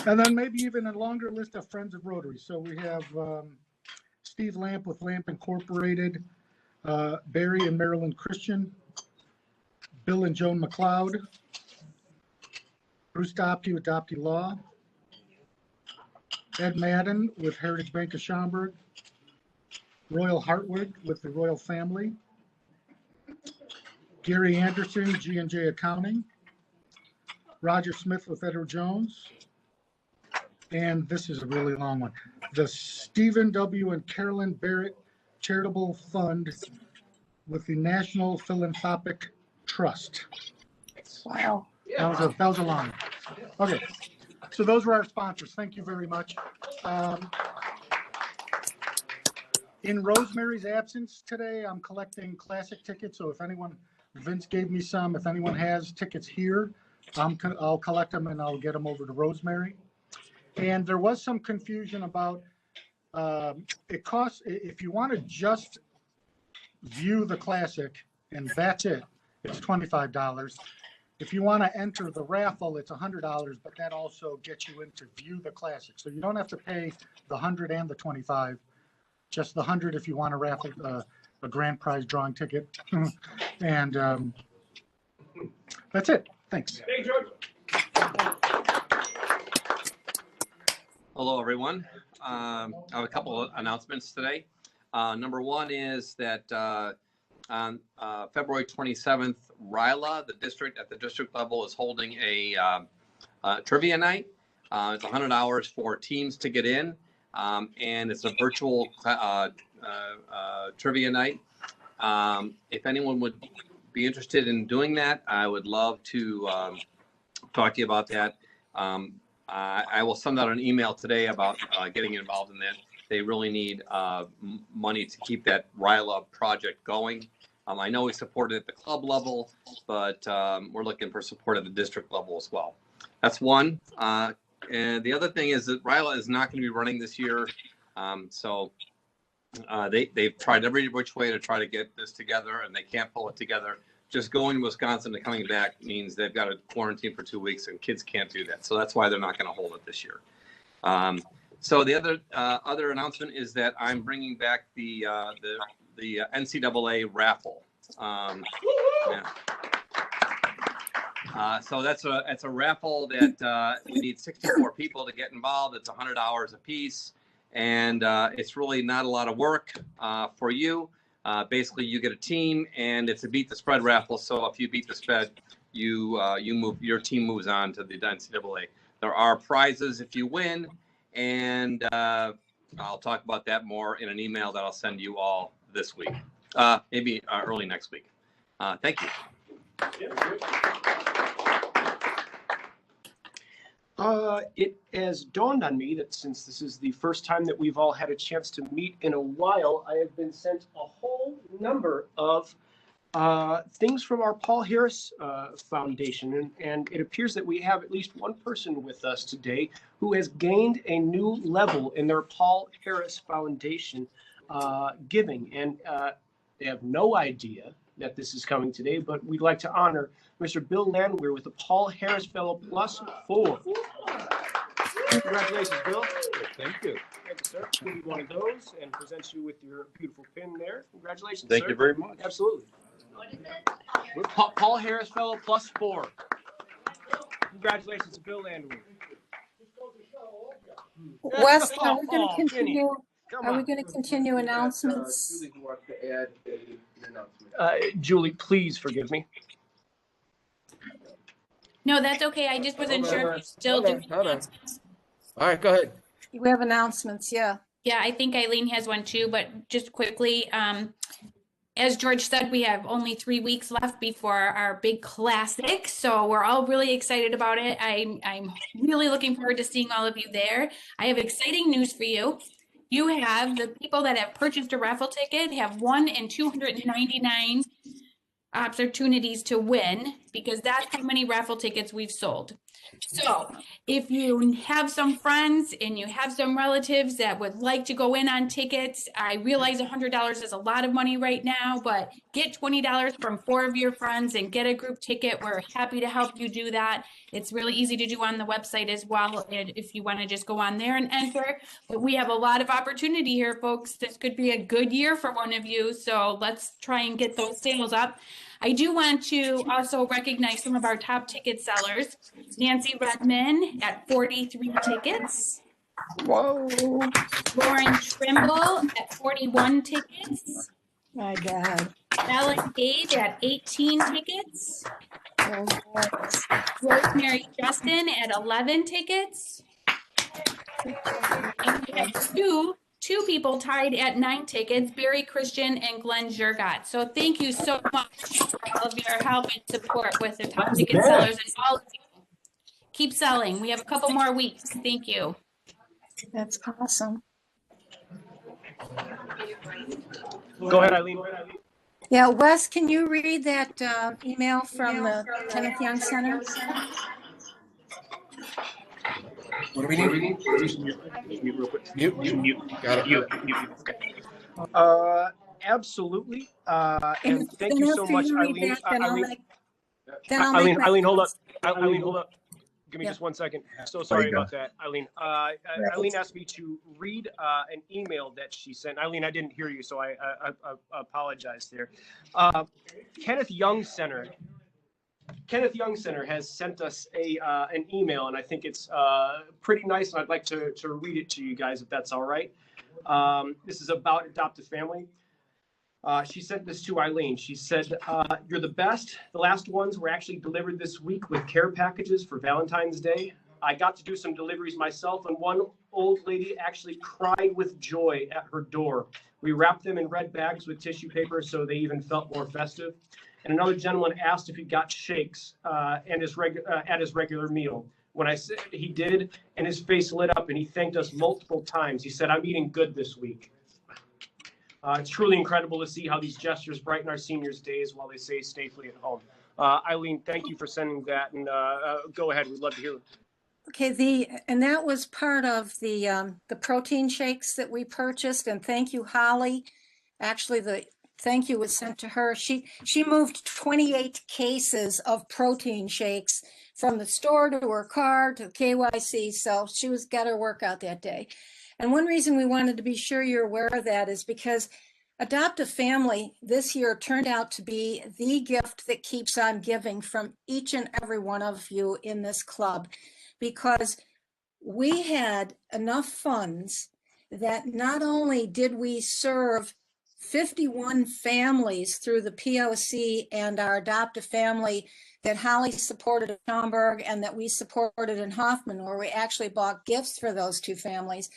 Speaker 20: And then maybe even a longer list of Friends of Rotary. So we have Steve Lamp with Lamp Incorporated, Barry and Marilyn Christian, Bill and Joan McLeod, Bruce Dopke with Dopke Law, Ed Madden with Heritage Bank of Schaumburg, Royal Hartwood with the Royal Family, Gary Anderson, G&J Accounting, Roger Smith with Edward Jones, and this is a really long one, the Stephen W. and Carolyn Barrett Charitable Fund with the National Philanthropic Trust.
Speaker 18: Wow.
Speaker 20: That was a long one. Okay, so those were our sponsors. Thank you very much. In Rosemary's absence today, I'm collecting Classic tickets. So if anyone, Vince gave me some, if anyone has tickets here, I'll collect them and I'll get them over to Rosemary. And there was some confusion about it costs, if you want to just view the Classic and that's it, it's $25. If you want to enter the raffle, it's $100, but that also gets you in to view the Classic. So you don't have to pay the 100 and the 25, just the 100 if you want to raffle a grand prize drawing ticket. And that's it. Thanks.
Speaker 3: Hey, George.
Speaker 21: Hello, everyone. I have a couple of announcements today. Number one is that on February 27th, RILA, the district at the district level, is holding a trivia night. It's 100 hours for teams to get in, and it's a virtual trivia night. If anyone would be interested in doing that, I would love to talk to you about that. I will send out an email today about getting involved in that. They really need money to keep that RILA project going. I know we support it at the club level, but we're looking for support at the district level as well. That's one. And the other thing is that RILA is not going to be running this year. So they've tried every which way to try to get this together, and they can't pull it together. Just going to Wisconsin and coming back means they've got to quarantine for 2 weeks, and kids can't do that. So that's why they're not going to hold it this year. So the other announcement is that I'm bringing back the NCAA raffle. So that's a raffle that we need 64 people to get involved. It's 100 hours a piece, and it's really not a lot of work for you. Basically, you get a team, and it's a beat the spread raffle. So if you beat the spread, your team moves on to the NCAA. There are prizes if you win, and I'll talk about that more in an email that I'll send you all this week, maybe early next week. Thank you.
Speaker 3: It has dawned on me that since this is the first time that we've all had a chance to meet in a while, I have been sent a whole number of things from our Paul Harris Foundation. And it appears that we have at least one person with us today who has gained a new level in their Paul Harris Foundation giving. And they have no idea that this is coming today, but we'd like to honor Mr. Bill Landwehr with the Paul Harris Fellow +4. Congratulations, Bill.
Speaker 21: Thank you.
Speaker 3: Thank you, sir. Give you one of those and present you with your beautiful pin there. Congratulations,
Speaker 21: Thank
Speaker 3: sir.
Speaker 21: you very much.
Speaker 3: Absolutely. What is it? Paul Harris Fellow +4. Congratulations to Bill Landwehr.
Speaker 6: Wes, are we going to continue? Are we going to continue announcements?
Speaker 3: Julie, please forgive me.
Speaker 4: No, that's okay. I just wasn't sure if you're still doing announcements.
Speaker 9: All right, go ahead.
Speaker 6: We have announcements, yeah.
Speaker 4: Yeah, I think Eileen has one too, but just quickly, as George said, we have only 3 weeks left before our big classic, so we're all really excited about it. I'm really looking forward to seeing all of you there. I have exciting news for you. You have the people that have purchased a raffle ticket have 1 in 299 opportunities to win, because that's how many raffle tickets we've sold. So if you have some friends and you have some relatives that would like to go in on tickets, I realize $100 is a lot of money right now, but get $20 from 4 of your friends and get a group ticket. We're happy to help you do that. It's really easy to do on the website as well, and if you want to just go on there and enter. But we have a lot of opportunity here, folks. This could be a good year for one of you, so let's try and get those sales up. I do want to also recognize some of our top ticket sellers. Nancy Redman at 43 tickets.
Speaker 6: Whoa.
Speaker 4: Lauren Trimble at 41 tickets.
Speaker 6: My God.
Speaker 4: Ellen Gage at 18 tickets.
Speaker 6: Oh,
Speaker 4: Rosemary Justin at 11 tickets. And we have two people tied at 9 tickets, Barry Christian and Glenn Jurgot. So thank you so much for all of your help and support with the top ticket sellers. And all of you, keep selling. We have a couple more weeks. Thank you.
Speaker 6: that's awesome.
Speaker 3: Go ahead, Eileen.
Speaker 6: Yeah, Wes, can you read that email from the Kenneth Young Center?
Speaker 9: What do we need?
Speaker 3: Mute real quick.
Speaker 9: Mute. Got it.
Speaker 3: Mute. Absolutely. And thank you so much, Eileen. Eileen, hold up. Eileen, hold up. Give me just 1 second. So sorry about that, Eileen. Eileen asked me to read an email that she sent. Eileen, I didn't hear you, so I apologize there. Kenneth Young Center has sent us an email, and I think it's pretty nice, and I'd like to read it to you guys, if that's all right. This is about Adopt a Family. She sent this to Eileen. She said, you're the best. The last ones were actually delivered this week with care packages for Valentine's Day. I got to do some deliveries myself, and one old lady actually cried with joy at her door. We wrapped them in red bags with tissue paper so they even felt more festive. And another gentleman asked if he got shakes at his regular meal. When I said he did, and his face lit up, and he thanked us multiple times. He said, I'm eating good this week. It's truly incredible to see how these gestures brighten our seniors' days while they stay safely at home. Eileen, thank you for sending that, and go ahead. We'd love to hear it.
Speaker 6: Okay, and that was part of the protein shakes that we purchased, and thank you, Holly. Actually, the thank you was sent to her. She moved 28 cases of protein shakes from the store to her car to KYC, so she got her workout that day. And one reason we wanted to be sure you're aware of that is because Adopt a Family this year turned out to be the gift that keeps on giving from each and every one of you in this club, because we had enough funds that not only did we serve 51 families through the POC and our adoptive family that Holly supported in Schaumburg and that we supported in Hoffman, where we actually bought gifts for those two families,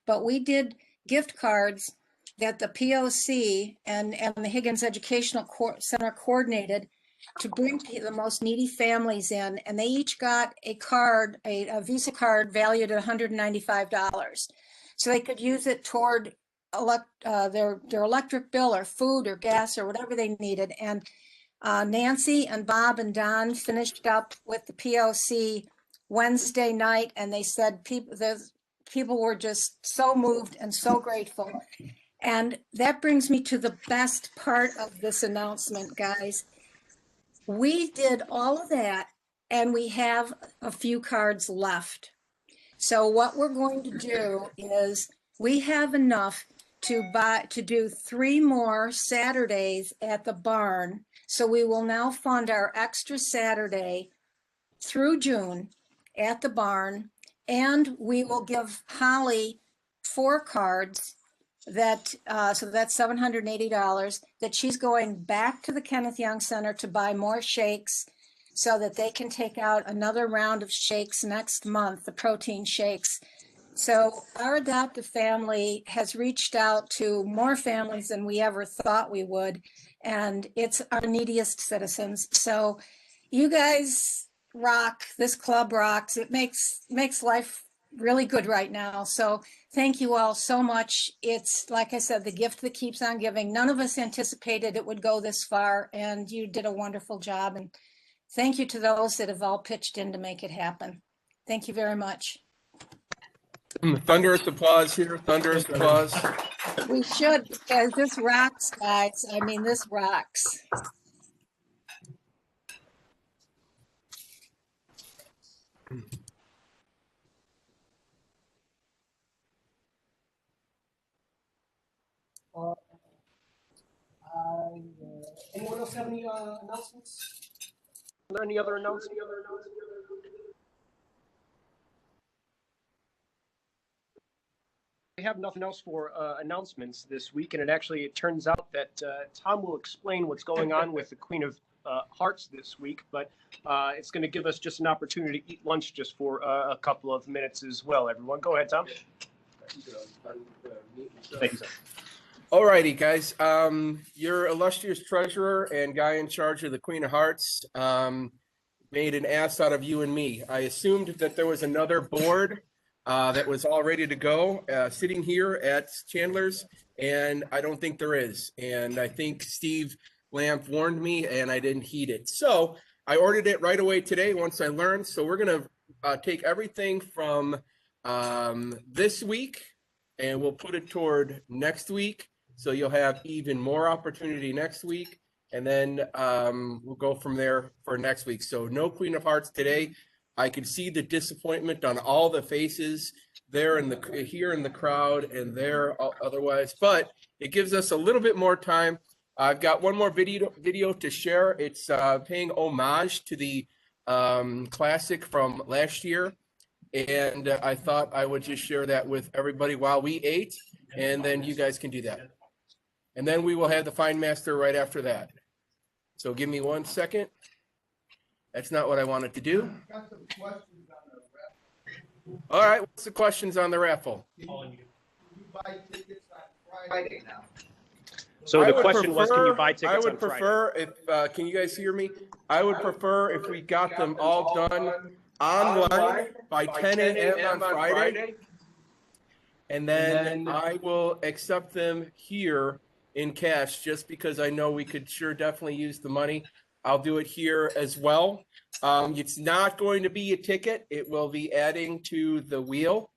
Speaker 6: but we did gift cards that the POC and the Higgins Educational Center coordinated to bring the most needy families in, and they each got a card, a Visa card valued at $195. So they could use it toward their electric bill or food or gas or whatever they needed. And Nancy and Bob and Don finished up with the POC Wednesday night, and they said people were just so moved and so grateful. And that brings me to the best part of this announcement, guys. We did all of that, and we have a few cards left. So what we're going to do is we have enough to do 3 more Saturdays at the barn. So we will now fund our extra Saturday through June at the barn, and we will give Holly 4 cards that so that's $780 that she's going back to the Kenneth Young Center to buy more shakes so that they can take out another round of shakes next month, the protein shakes. So our adoptive family has reached out to more families than we ever thought we would, and it's our neediest citizens. So you guys rock. This club rocks. It makes life really good right now. So thank you all so much. It's, like I said, the gift that keeps on giving. None of us anticipated it would go this far, and you did a wonderful job. And thank you to those that have all pitched in to make it happen. Thank you very much.
Speaker 9: Thunderous applause here. Thunderous applause.
Speaker 6: We should, because this rocks, guys. I mean, this rocks.
Speaker 3: Anyone else have any announcements? Are there any other announcements? We have nothing else for announcements this week, and it turns out that Tom will explain what's going on with the Queen of Hearts this week, but it's going to give us just an opportunity to eat lunch just for a couple of minutes as well. Everyone, go ahead, Tom. Thank you, sir.
Speaker 9: All righty, guys. Your illustrious treasurer and guy in charge of the Queen of Hearts made an ass out of you and me. I assumed that there was another board that was all ready to go sitting here at Chandler's, and I don't think there is. And I think Steve Lamp warned me, and I didn't heed it. So I ordered it right away today once I learned. So we're going to take everything from this week, and we'll put it toward next week. So you'll have even more opportunity next week, and then we'll go from there for next week. So no Queen of Hearts today. I could see the disappointment on all the faces there here in the crowd and there otherwise, but it gives us a little bit more time. I've got one more video to share. It's paying homage to the classic from last year, and I thought I would just share that with everybody while we ate, and then you guys can do that. And then we will have the Fine Master right after that. So give me 1 second. That's not what I wanted to do. All right, what's the questions on the raffle?
Speaker 12: You buy tickets on Friday now.
Speaker 3: So the question was, can you buy tickets on Friday?
Speaker 9: I would prefer if, can you guys hear me? I would prefer if we got them all done online by 10 a.m. on Friday. And then I will accept them here in cash, just because I know we could sure definitely use the money. I'll do it here as well. It's not going to be a ticket. It will be adding to the wheel.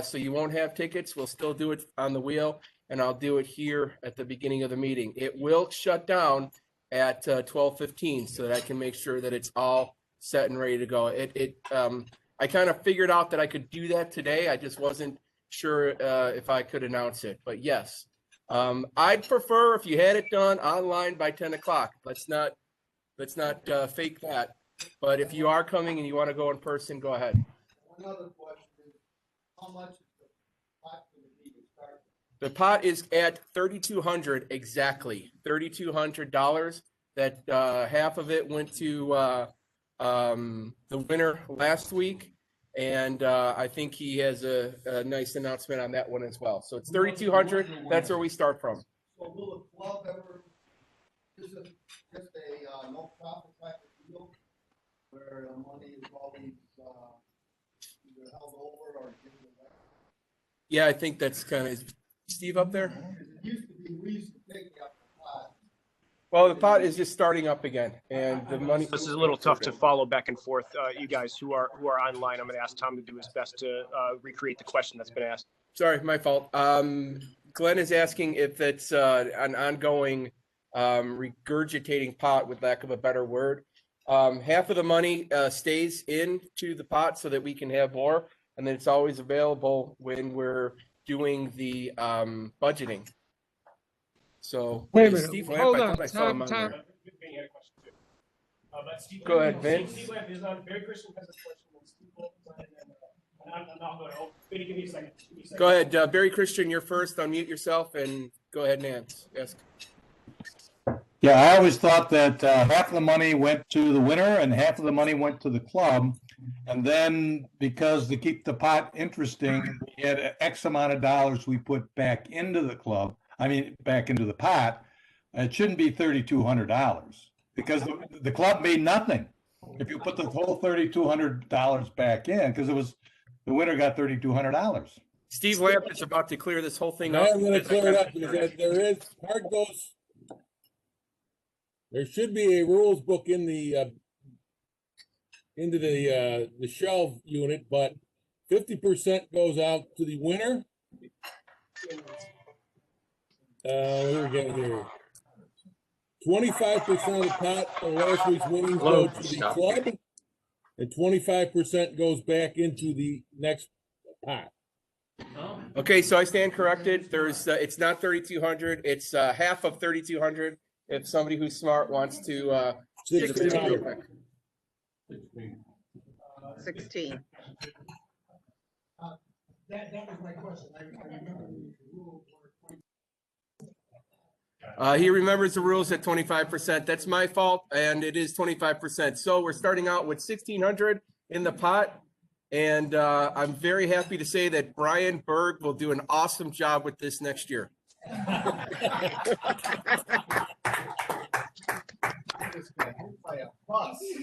Speaker 9: So you won't have tickets. We'll still do it on the wheel, and I'll do it here at the beginning of the meeting. It will shut down at 12:15 so that I can make sure that it's all set and ready to go. I kind of figured out that I could do that today. I just wasn't sure if I could announce it, but yes. I'd prefer if you had it done online by 10 o'clock. Let's not fake that. But if you are coming and you want to go in person, go ahead.
Speaker 12: Another question is, how much is the pot for the meeting?
Speaker 9: The pot is at $3,200 exactly, $3,200. That half of it went to the winner last week, and I think he has a nice announcement on that one as well. So it's $3,200. That's where we start from.
Speaker 12: So will the club ever, is it just a no profit type of deal where the money is always either held over or given away?
Speaker 9: Yeah, I think that's kind of Steve up there.
Speaker 12: It used to be, we used to take up the pot.
Speaker 9: Well, the pot is just starting up again, and the money.
Speaker 3: This is a little tough to follow back and forth. You guys who are online, I'm going to ask Tom to do his best to recreate the question that's been asked.
Speaker 9: Sorry, my fault. Glenn is asking if it's an ongoing regurgitating pot, with lack of a better word. Half of the money stays into the pot so that we can have more, and then it's always available when we're doing the budgeting. So
Speaker 11: Wait a minute.
Speaker 9: Steve
Speaker 11: Hold
Speaker 9: Lamp, I
Speaker 11: on.
Speaker 9: thought I saw him on
Speaker 11: Tom.
Speaker 9: there. Go ahead, Vince.
Speaker 8: Steve Lamp is on. Barry Christian has a question. Steve Lamp is on, and I'll go. Oh, Vinny, give me a second.
Speaker 9: Go ahead, Barry Christian, you're first. Unmute yourself and go ahead and ask.
Speaker 22: Yeah, I always thought that half of the money went to the winner and half of the money went to the club. And then because to keep the pot interesting, we had X amount of dollars we put back into the club. I mean, back into the pot. It shouldn't be $3,200 because the club made nothing. If you put the whole $3,200 back in, because it was the winner got $3,200.
Speaker 9: Steve Lamp is about to clear this whole thing up.
Speaker 23: I'm going to clear it up because there is hard goes. There should be a rules book in the into the shelf unit, but 50% goes out to the winner. Here we go here. 25% of the pot of last week's winnings go to the club, and 25% goes back into the next pot.
Speaker 9: Okay, so I stand corrected. There's it's not 3,200. It's half of 3,200. If somebody who's smart wants to
Speaker 18: 16.
Speaker 12: That was my question. I remember the rule.
Speaker 9: He remembers the rules at 25%. That's my fault, and it is 25%. So we're starting out with 1,600 in the pot, and I'm very happy to say that Brian Berg will do an awesome job with this next year.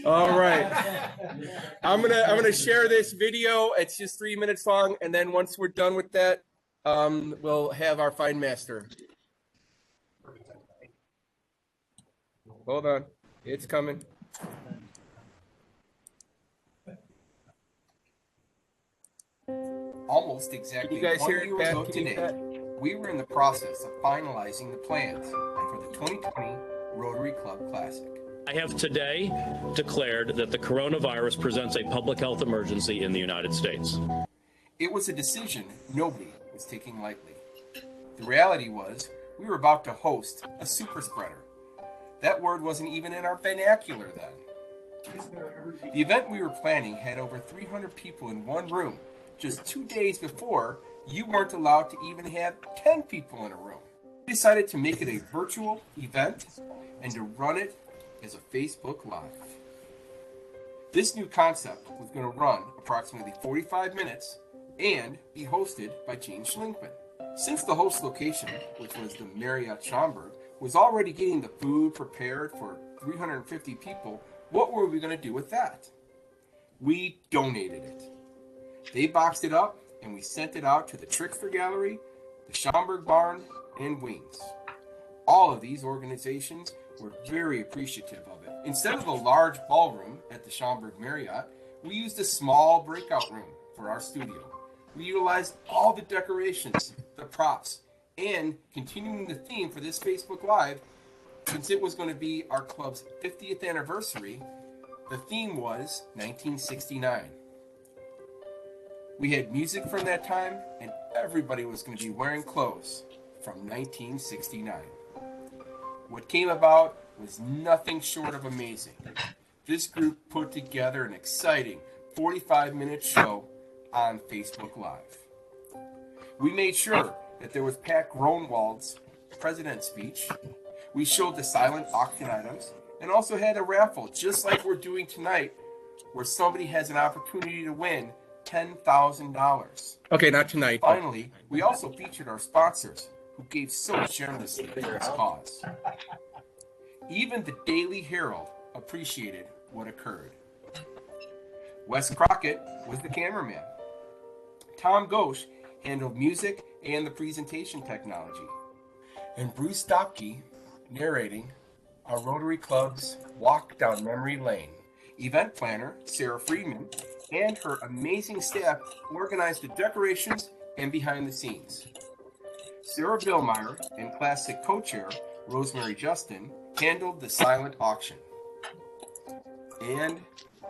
Speaker 9: All right. I'm gonna share this video. It's just 3 minutes long, and then once we're done with that, we'll have our fine master. Hold on, it's coming.
Speaker 24: Almost exactly
Speaker 9: You guys
Speaker 24: 1
Speaker 9: hear it,
Speaker 24: year
Speaker 9: Pat?
Speaker 24: ago
Speaker 9: Can you
Speaker 24: today, we were in the process of finalizing the plans for the 2020 Rotary Club Classic.
Speaker 25: I have today declared that the coronavirus presents a public health emergency in the United States.
Speaker 24: It was a decision nobody was taking lightly. The reality was we were about to host a super spreader. That word wasn't even in our vernacular then. The event we were planning had over 300 people in one room. Just 2 days before, you weren't allowed to even have 10 people in a room. We decided to make it a virtual event and to run it as a Facebook Live. This new concept was going to run approximately 45 minutes and be hosted by Gene Schlinkman. Since the host location, which was the Marriott Schaumburg, was already getting the food prepared for 350 people, what were we going to do with that? We donated it. They boxed it up and we sent it out to the Trickster Gallery, the Schaumburg Barn, and Wings. All of these organizations were very appreciative of it. Instead of the large ballroom at the Schaumburg Marriott, we used a small breakout room for our studio. We utilized all the decorations, the props, and continuing the theme for this Facebook Live, since it was going to be our club's 50th anniversary, the theme was 1969. We had music from that time, and everybody was going to be wearing clothes from 1969. What came about was nothing short of amazing. This group put together an exciting 45-minute show on Facebook Live. We made sure that there was Pat Gronwald's president speech. We showed the silent auction items and also had a raffle, just like we're doing tonight, where somebody has an opportunity to win $10,000. Okay, not tonight. Finally, we also featured our sponsors, who gave so generously to this cause. Even the Daily Herald appreciated what occurred. Wes Crockett was the cameraman. Tom Ghosh handled music and the presentation technology. And Bruce Stopke narrating our Rotary Club's walk down memory lane. Event planner Sarah Friedman and her amazing staff organized the decorations and behind the scenes. Sarah Billmeyer and Classic co-chair Rosemary Justin handled the silent auction. And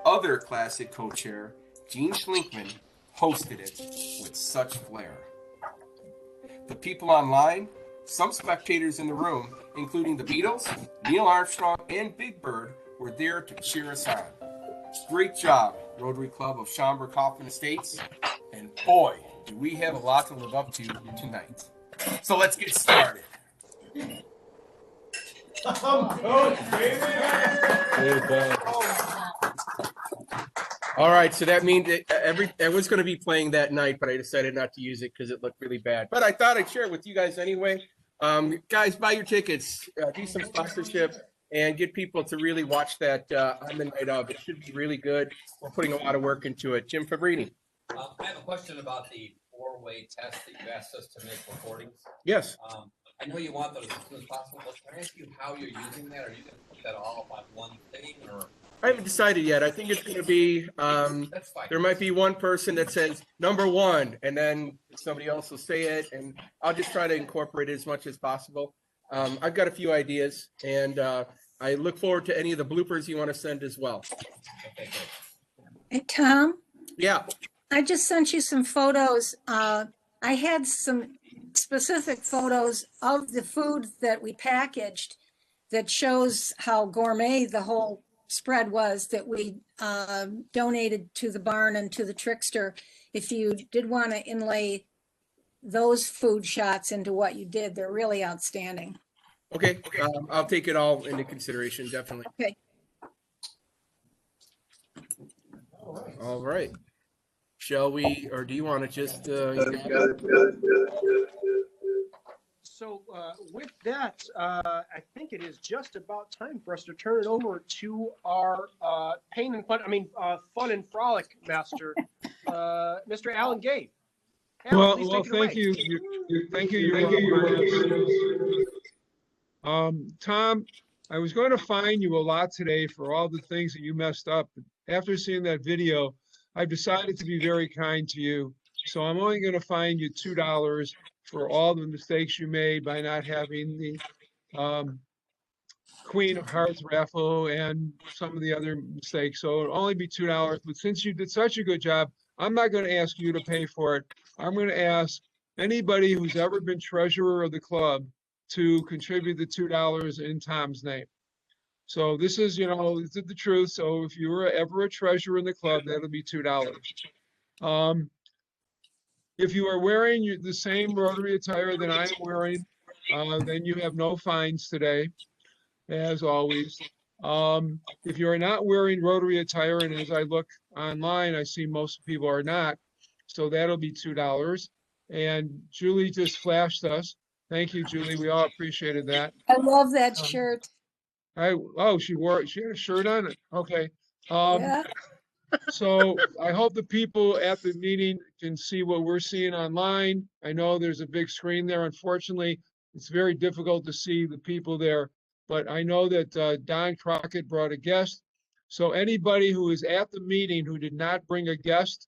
Speaker 24: other Classic co-chair Gene Schlinkman hosted it with such flair. The people online, some spectators in the room, including the Beatles, Neil Armstrong, and Big Bird, were there to cheer us on. Great job, Rotary Club of Schaumburg Hoffman Estates. And boy, do we have a lot to live up to tonight. So let's get started. All right, so that means that I was going to be playing that night, but I decided not to use it because it looked really bad. But I thought I'd share it with you guys anyway. Guys, buy your tickets, do some sponsorship, and get people to really watch that on the night of. It should be really good. We're putting a lot of work into it. Jim Fabrini.
Speaker 5: I have a question about the four-way test that you asked us to make recordings.
Speaker 24: Yes.
Speaker 5: I know you want those as soon as possible, but can I ask you how you're using that? Are you going to put that all up on one thing, or?
Speaker 24: I haven't decided yet. I think it's going to be, there might be one person that says number one, and then somebody else will say it, and I'll just try to incorporate it as much as possible. I've got a few ideas, and I look forward to any of the bloopers you want to send as well.
Speaker 6: Hey, Tom,
Speaker 24: Yeah.
Speaker 6: I just sent you some photos. I had some specific photos of the food that we packaged that shows how gourmet the whole spread was that we donated to the barn and to the Trickster. If you did want to inlay those food shots into what you did, they're really outstanding.
Speaker 24: Okay, I'll take it all into consideration, definitely.
Speaker 6: Okay.
Speaker 24: All right. Shall we, or do you want to just?
Speaker 3: So with that, I think it is just about time for us to turn it over to our fun and frolic master, Mr. Alan Gay.
Speaker 11: Well, thank you. Thank you. You're welcome. Tom, I was going to fine you a lot today for all the things that you messed up. After seeing that video, I've decided to be very kind to you. So I'm only going to fine you $2 for all the mistakes you made by not having the Queen of Hearts raffle and some of the other mistakes. So it'll only be $2. But since you did such a good job, I'm not going to ask you to pay for it. I'm going to ask anybody who's ever been treasurer of the club to contribute the $2 in Tom's name. So this is, this is the truth. So if you were ever a treasurer in the club, that'll be $2. If you are wearing the same Rotary attire that I'm wearing, then you have no fines today, as always. If you are not wearing Rotary attire, and as I look online, I see most people are not, so that'll be $2. And Julie just flashed us. Thank you, Julie. We all appreciated that.
Speaker 6: I love that shirt.
Speaker 11: She had a shirt on it. Okay.
Speaker 6: Yeah.
Speaker 11: So I hope the people at the meeting can see what we're seeing online. I know there's a big screen there. Unfortunately, it's very difficult to see the people there, but I know that Don Crockett brought a guest. So anybody who is at the meeting who did not bring a guest,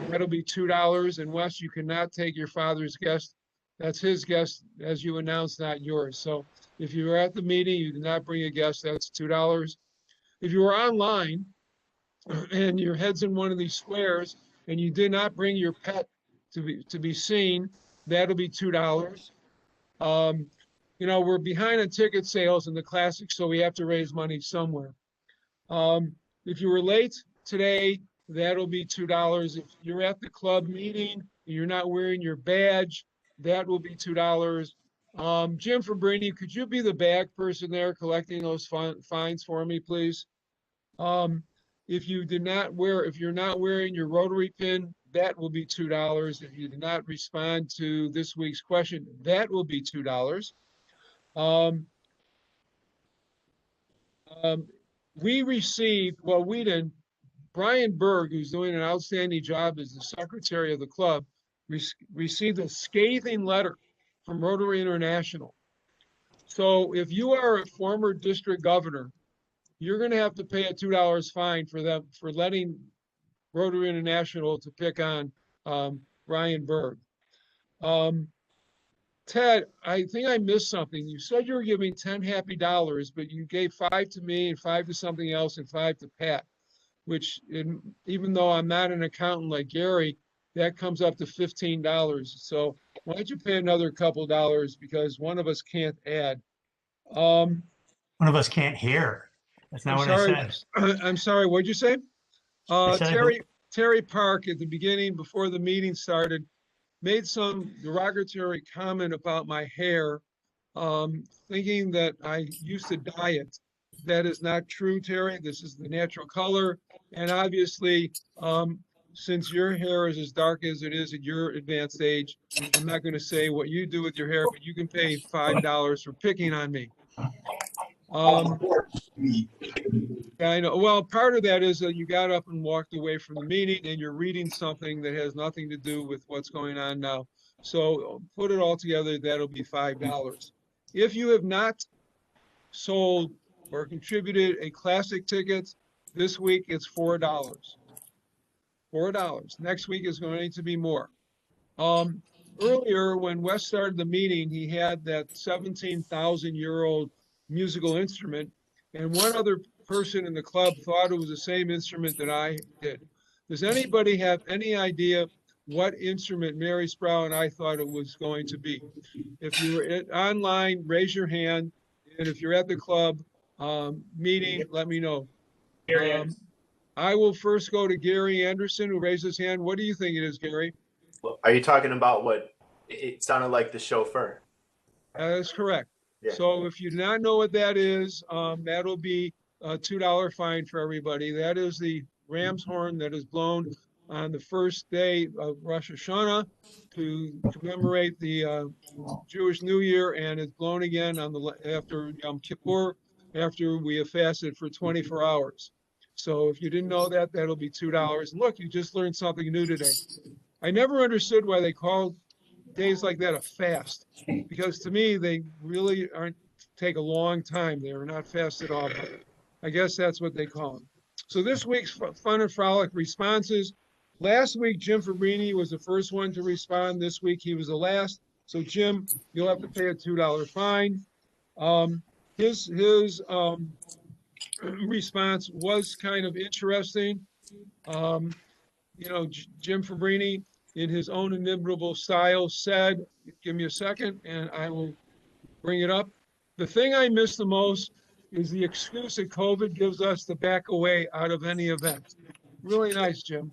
Speaker 11: that'll be $2. And Wes, you cannot take your father's guest. That's his guest, as you announced, not yours. So if you were at the meeting, you did not bring a guest, that's $2. If you were online and your head's in one of these squares and you did not bring your pet to be seen, that'll be $2. We're behind on ticket sales in the Classic, so we have to raise money somewhere. If you were late today, that'll be $2. If you're at the club meeting and you're not wearing your badge, That will be $2. Jim Fabrini, could you be the bag person there collecting those fines for me, please? If you're not wearing your Rotary pin, that will be $2. If you did not respond to this week's question, that will be $2. We received, well, we didn't, Brian Berg, who's doing an outstanding job as the secretary of the club, received a scathing letter from Rotary International. So if you are a former district governor, you're going to have to pay a $2 fine for them for letting Rotary International to pick on Brian Berg. Ted, I think I missed something. You said you were giving 10 happy dollars, but you gave 5 to me and 5 to something else and 5 to Pat, which even though I'm not an accountant like Gary, that comes up to $15. So why don't you pay another couple dollars because one of us can't add.
Speaker 17: One of us can't hear. That's not what I said.
Speaker 11: I'm sorry, what'd you say?
Speaker 17: said
Speaker 11: Terry Park at the beginning, before the meeting started, made some derogatory comment about my hair, thinking that I used to dye it. That is not true, Terry. This is the natural color. And obviously, since your hair is as dark as it is at your advanced age, I'm not going to say what you do with your hair, but you can pay $5 for picking on me. I know. Well, part of that is that you got up and walked away from the meeting and you're reading something that has nothing to do with what's going on now. So put it all together, that'll be $5. If you have not sold or contributed a classic ticket, this week it's $4. $4. Next week is going to be more. Earlier, when Wes started the meeting, he had that 17,000-year-old musical instrument, and one other person in the club thought it was the same instrument that I did. Does anybody have any idea what instrument Mary Sproul and I thought it was going to be? If you were online, raise your hand, and if you're at the club meeting, let me know. I will first go to Gary Anderson, who raised his hand. What do you think it is, Gary?
Speaker 2: Are you talking about what it sounded like, the chauffeur?
Speaker 11: That's correct.
Speaker 2: Yeah.
Speaker 11: So if you do not know what that is, that'll be a $2 fine for everybody. That is the ram's horn that is blown on the first day of Rosh Hashanah to commemorate the Jewish New Year, and it's blown again on after Yom Kippur, after we have fasted for 24 hours. So if you didn't know that, that'll be $2. Look, you just learned something new today. I never understood why they called days like that a fast, because to me, they really take a long time. They are not fast at all, but I guess that's what they call them. So this week's Fun and Frolic responses. Last week, Jim Fabrini was the first one to respond. This week, he was the last. So Jim, you'll have to pay a $2 fine. His response was kind of interesting. You know, Jim Fabrini, in his own inimitable style, said, give me a second and I will bring it up. The thing I miss the most is the excuse that COVID gives us to back away out of any event. Really nice, Jim.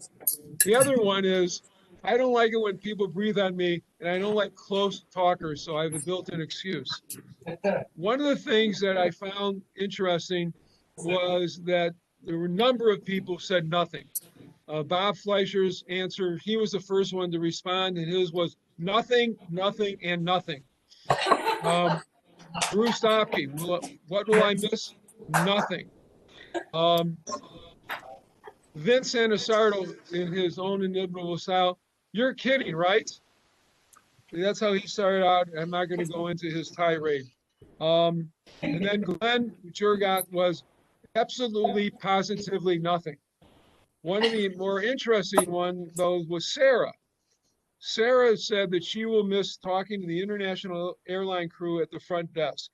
Speaker 11: The other one is, I don't like it when people breathe on me, and I don't like close talkers, so I have a built-in excuse. One of the things that I found interesting was that there were a number of people who said nothing. Bob Fleischer's answer, he was the first one to respond, and his was nothing, nothing, and nothing. Bruce Stopke, what will I miss? Nothing. Vince Anasardo, in his own inimitable style, you're kidding, right? That's how he started out. I'm not going to go into his tirade. And then Glenn Jurgot was absolutely, positively nothing. One of the more interesting ones, though, was Sarah. Sarah said that she will miss talking to the international airline crew at the front desk.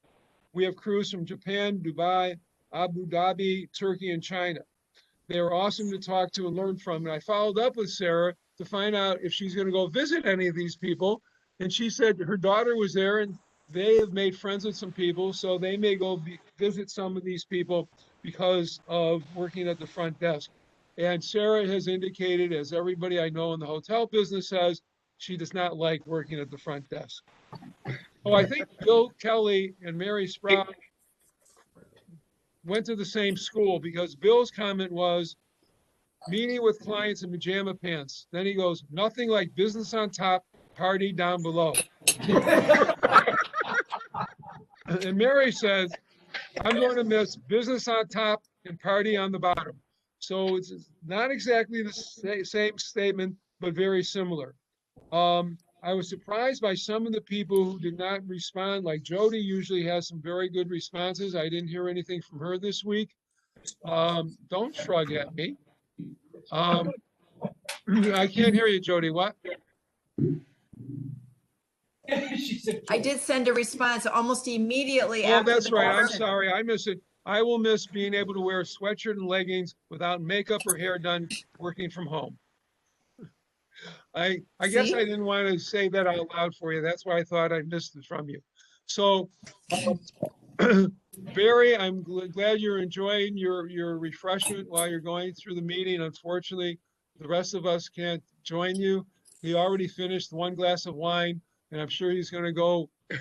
Speaker 11: We have crews from Japan, Dubai, Abu Dhabi, Turkey, and China. They were awesome to talk to and learn from. And I followed up with Sarah to find out if she's going to go visit any of these people. And she said her daughter was there and they have made friends with some people. So they may go visit some of these people because of working at the front desk. And Sarah has indicated, as everybody I know in the hotel business says, she does not like working at the front desk. Oh, I think Bill Kelly and Mary Sprout went to the same school, because Bill's comment was meeting with clients in pajama pants. Then he goes, nothing like business on top, party down below. And Mary says, I'm going to miss business on top and party on the bottom. So it's not exactly the same statement, but very similar. I was surprised by some of the people who did not respond. Like Jody usually has some very good responses. I didn't hear anything from her this week. Don't shrug at me. I can't hear you, Jody. What?
Speaker 7: I did send a response almost immediately
Speaker 11: Oh,
Speaker 7: after
Speaker 11: that's
Speaker 7: the
Speaker 11: right. I'm
Speaker 7: question.
Speaker 11: sorry. I miss it. I will miss being able to wear a sweatshirt and leggings without makeup or hair done working from home. I guess I didn't want to say that out loud for you. That's why I thought I missed it from you. So, Barry, I'm glad you're enjoying your refreshment while you're going through the meeting. Unfortunately, the rest of us can't join you. He already finished 1 glass of wine, and I'm sure he's going to go 2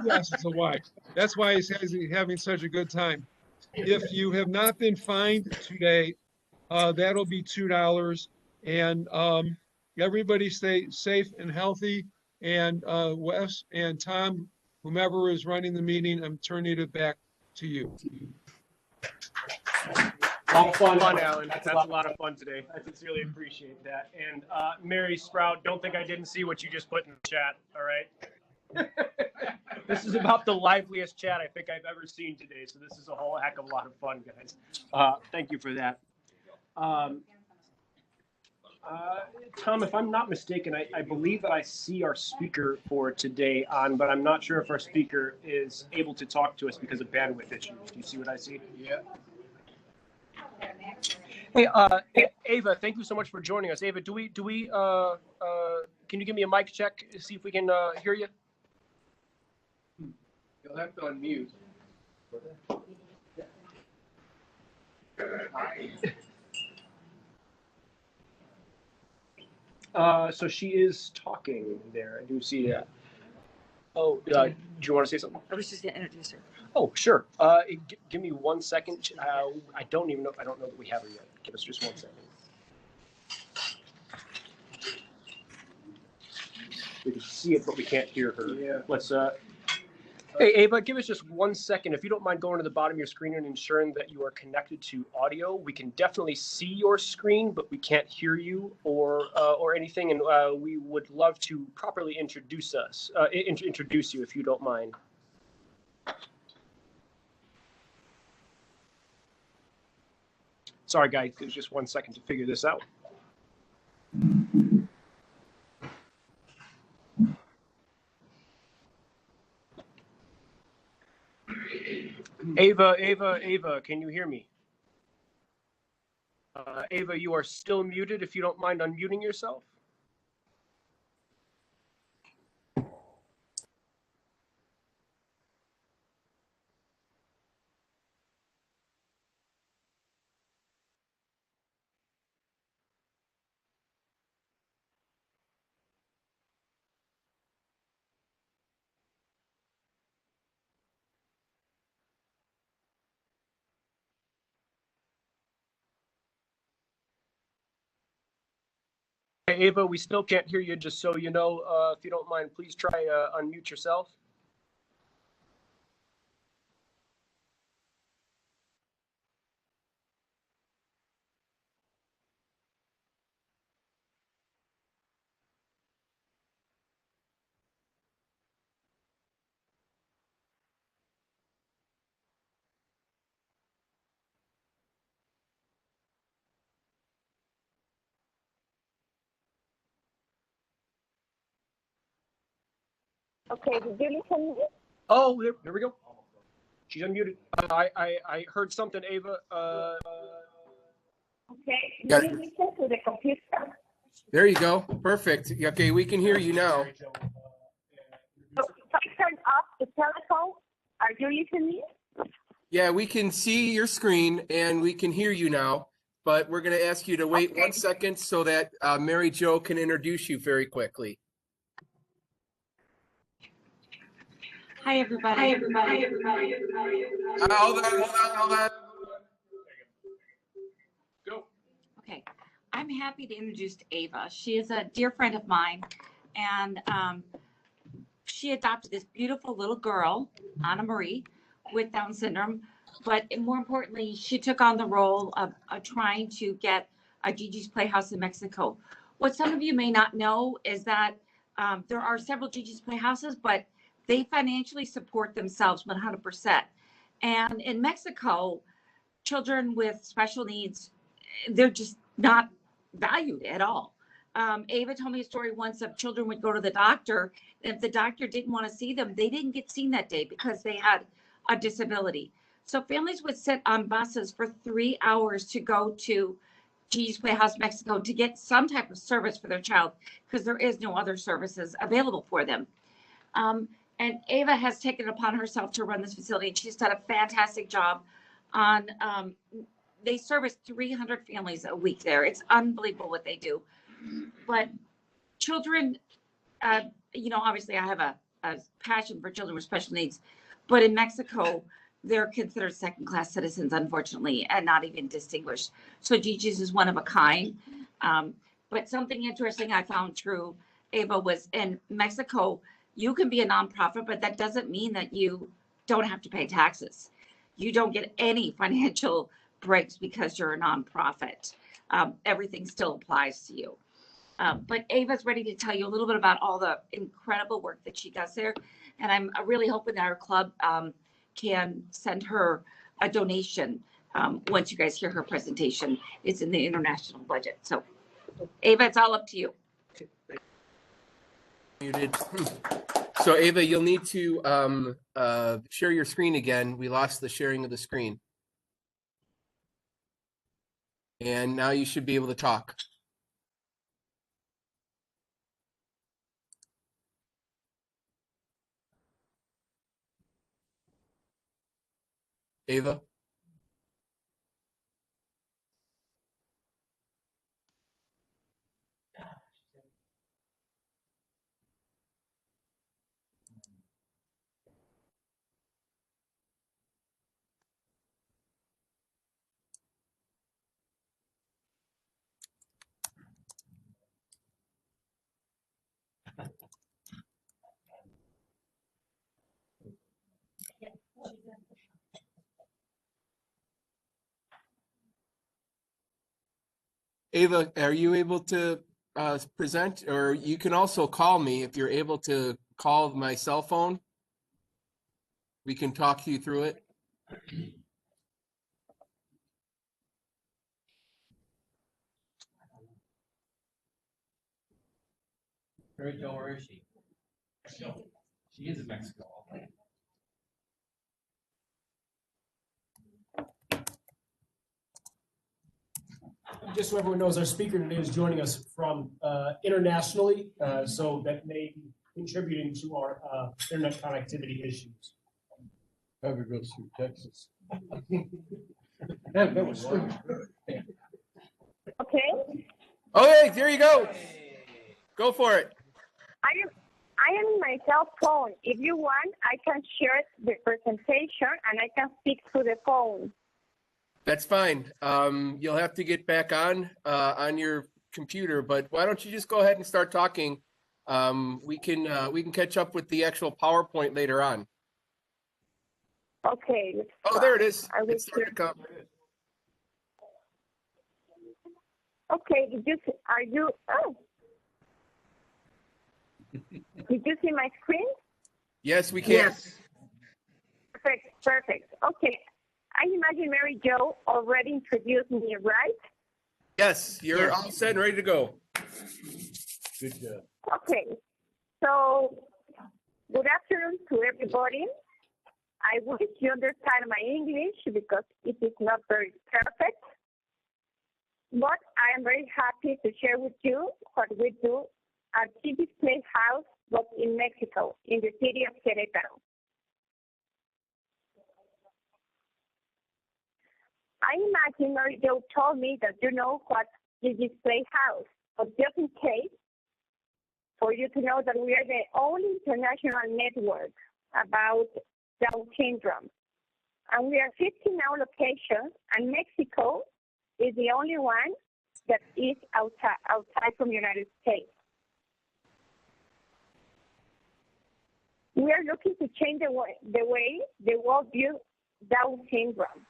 Speaker 11: glasses of wine. That's why he's having such a good time. If you have not been fined today, that'll be $2. And everybody stay safe and healthy. And Wes and Tom, whomever is running the meeting, I'm turning it back to you.
Speaker 3: Fun, Alan. That's a lot of fun today. I sincerely appreciate that. And Mary Sprout, don't think I didn't see what you just put in the chat. All right. This is about the liveliest chat I think I've ever seen today. So this is a whole heck of a lot of fun, guys. Thank you for that. Tom, if I'm not mistaken, I believe that I see our speaker for today on, but I'm not sure if our speaker is able to talk to us because of bandwidth issues. Do you see what I see? Yeah. Hey, Ava, thank you so much for joining us. Ava, can you give me a mic check to see if we can hear you?
Speaker 24: You'll have to unmute.
Speaker 3: So she is talking there. I do see that. Oh, do you want to say something?
Speaker 10: I was just going to introduce her.
Speaker 3: Oh, sure. Give me 1 second. I don't know that we have her yet. Give us just 1 second. We can see it, but we can't hear her. Yeah. Let's. Hey, Ava, give us just 1 second. If you don't mind going to the bottom of your screen and ensuring that you are connected to audio. We can definitely see your screen, but we can't hear you or anything. And we would love to properly introduce you if you don't mind. Sorry, guys. There's just 1 second to figure this out. Ava, can you hear me? Ava, you are still muted. If you don't mind unmuting yourself. Hey, Ava, we still can't hear you, just so you know. If you don't mind, please try unmute yourself.
Speaker 13: Okay, did you listen?
Speaker 3: Oh, there we go. She's unmuted. I heard something, Ava.
Speaker 13: Okay,
Speaker 24: Got
Speaker 13: did you listen to the computer?
Speaker 24: There you go. Perfect. Okay, we can hear you now.
Speaker 13: So if I turn off the telephone, are you listening?
Speaker 24: Yeah, we can see your screen and we can hear you now, but we're going to ask you to wait 1 second so that Mary Jo can introduce you very quickly.
Speaker 1: Hi, everybody. Hi, everybody.
Speaker 24: Hold on. Go.
Speaker 1: Okay, I'm happy to introduce Ava. She is a dear friend of mine, and she adopted this beautiful little girl, Anna Marie, with Down syndrome. But more importantly, she took on the role of trying to get a Gigi's Playhouse in Mexico. What some of you may not know is that there are several Gigi's Playhouses, but they financially support themselves 100%. And in Mexico, children with special needs, they're just not valued at all. Ava told me a story once of children would go to the doctor, and if the doctor didn't want to see them, they didn't get seen that day because they had a disability. So families would sit on buses for 3 hours to go to Gigi's Playhouse Mexico to get some type of service for their child because there is no other services available for them. And Ava has taken it upon herself to run this facility, and she's done a fantastic job on they service 300 families a week there. It's unbelievable what they do. But children, obviously I have a passion for children with special needs, but in Mexico, they're considered second-class citizens, unfortunately, and not even distinguished. So Gigi's is one of a kind. But something interesting I found true, Ava, was in Mexico, you can be a nonprofit, but that doesn't mean that you don't have to pay taxes. You don't get any financial breaks because you're a nonprofit. Everything still applies to you. But Ava's ready to tell you a little bit about all the incredible work that she does there. And I'm really hoping that our club can send her a donation once you guys hear her presentation. It's in the international budget. So Ava, it's all up to you.
Speaker 24: Muted. So Ava, you'll need to share your screen again. We lost the sharing of the screen. And now you should be able to talk. Ava? Ava, are you able to present? Or you can also call me if you're able to call my cell phone. We can talk you through it.
Speaker 10: Joe, where is she? She is in Mexico. Just so everyone knows, our speaker today is joining us from internationally, so that may be contributing to our internet connectivity issues.
Speaker 22: Ever goes through Texas.
Speaker 13: Okay.
Speaker 24: Oh, hey, there you go. Go for it.
Speaker 13: I am in my cell phone. If you want, I can share the presentation and I can speak through the phone.
Speaker 24: That's fine. You'll have to get back on your computer, but why don't you just go ahead and start talking? We can catch up with the actual PowerPoint later on.
Speaker 13: Okay.
Speaker 24: Oh, there it is.
Speaker 13: I will
Speaker 24: It's starting to come.
Speaker 13: Okay. Did you see my screen?
Speaker 24: Yes, we can.
Speaker 13: Yes. Perfect. Okay. I imagine Mary Jo already introduced me, right?
Speaker 24: Yes, you're all set and ready to go.
Speaker 22: Good job.
Speaker 13: Okay. So, good afternoon to everybody. I wish you understand my English because it is not very perfect. But I am very happy to share with you what we do at Gigi's Playhouse, but in Mexico, in the city of Querétaro. I imagine Mary Jo told me that you know what Gigi's Playhouse, but just in case, for you to know that we are the only international network about Down syndrome. And we are 50 now locations, and Mexico is the only one that is outside from the United States. We are looking to change the way the world views Down syndrome.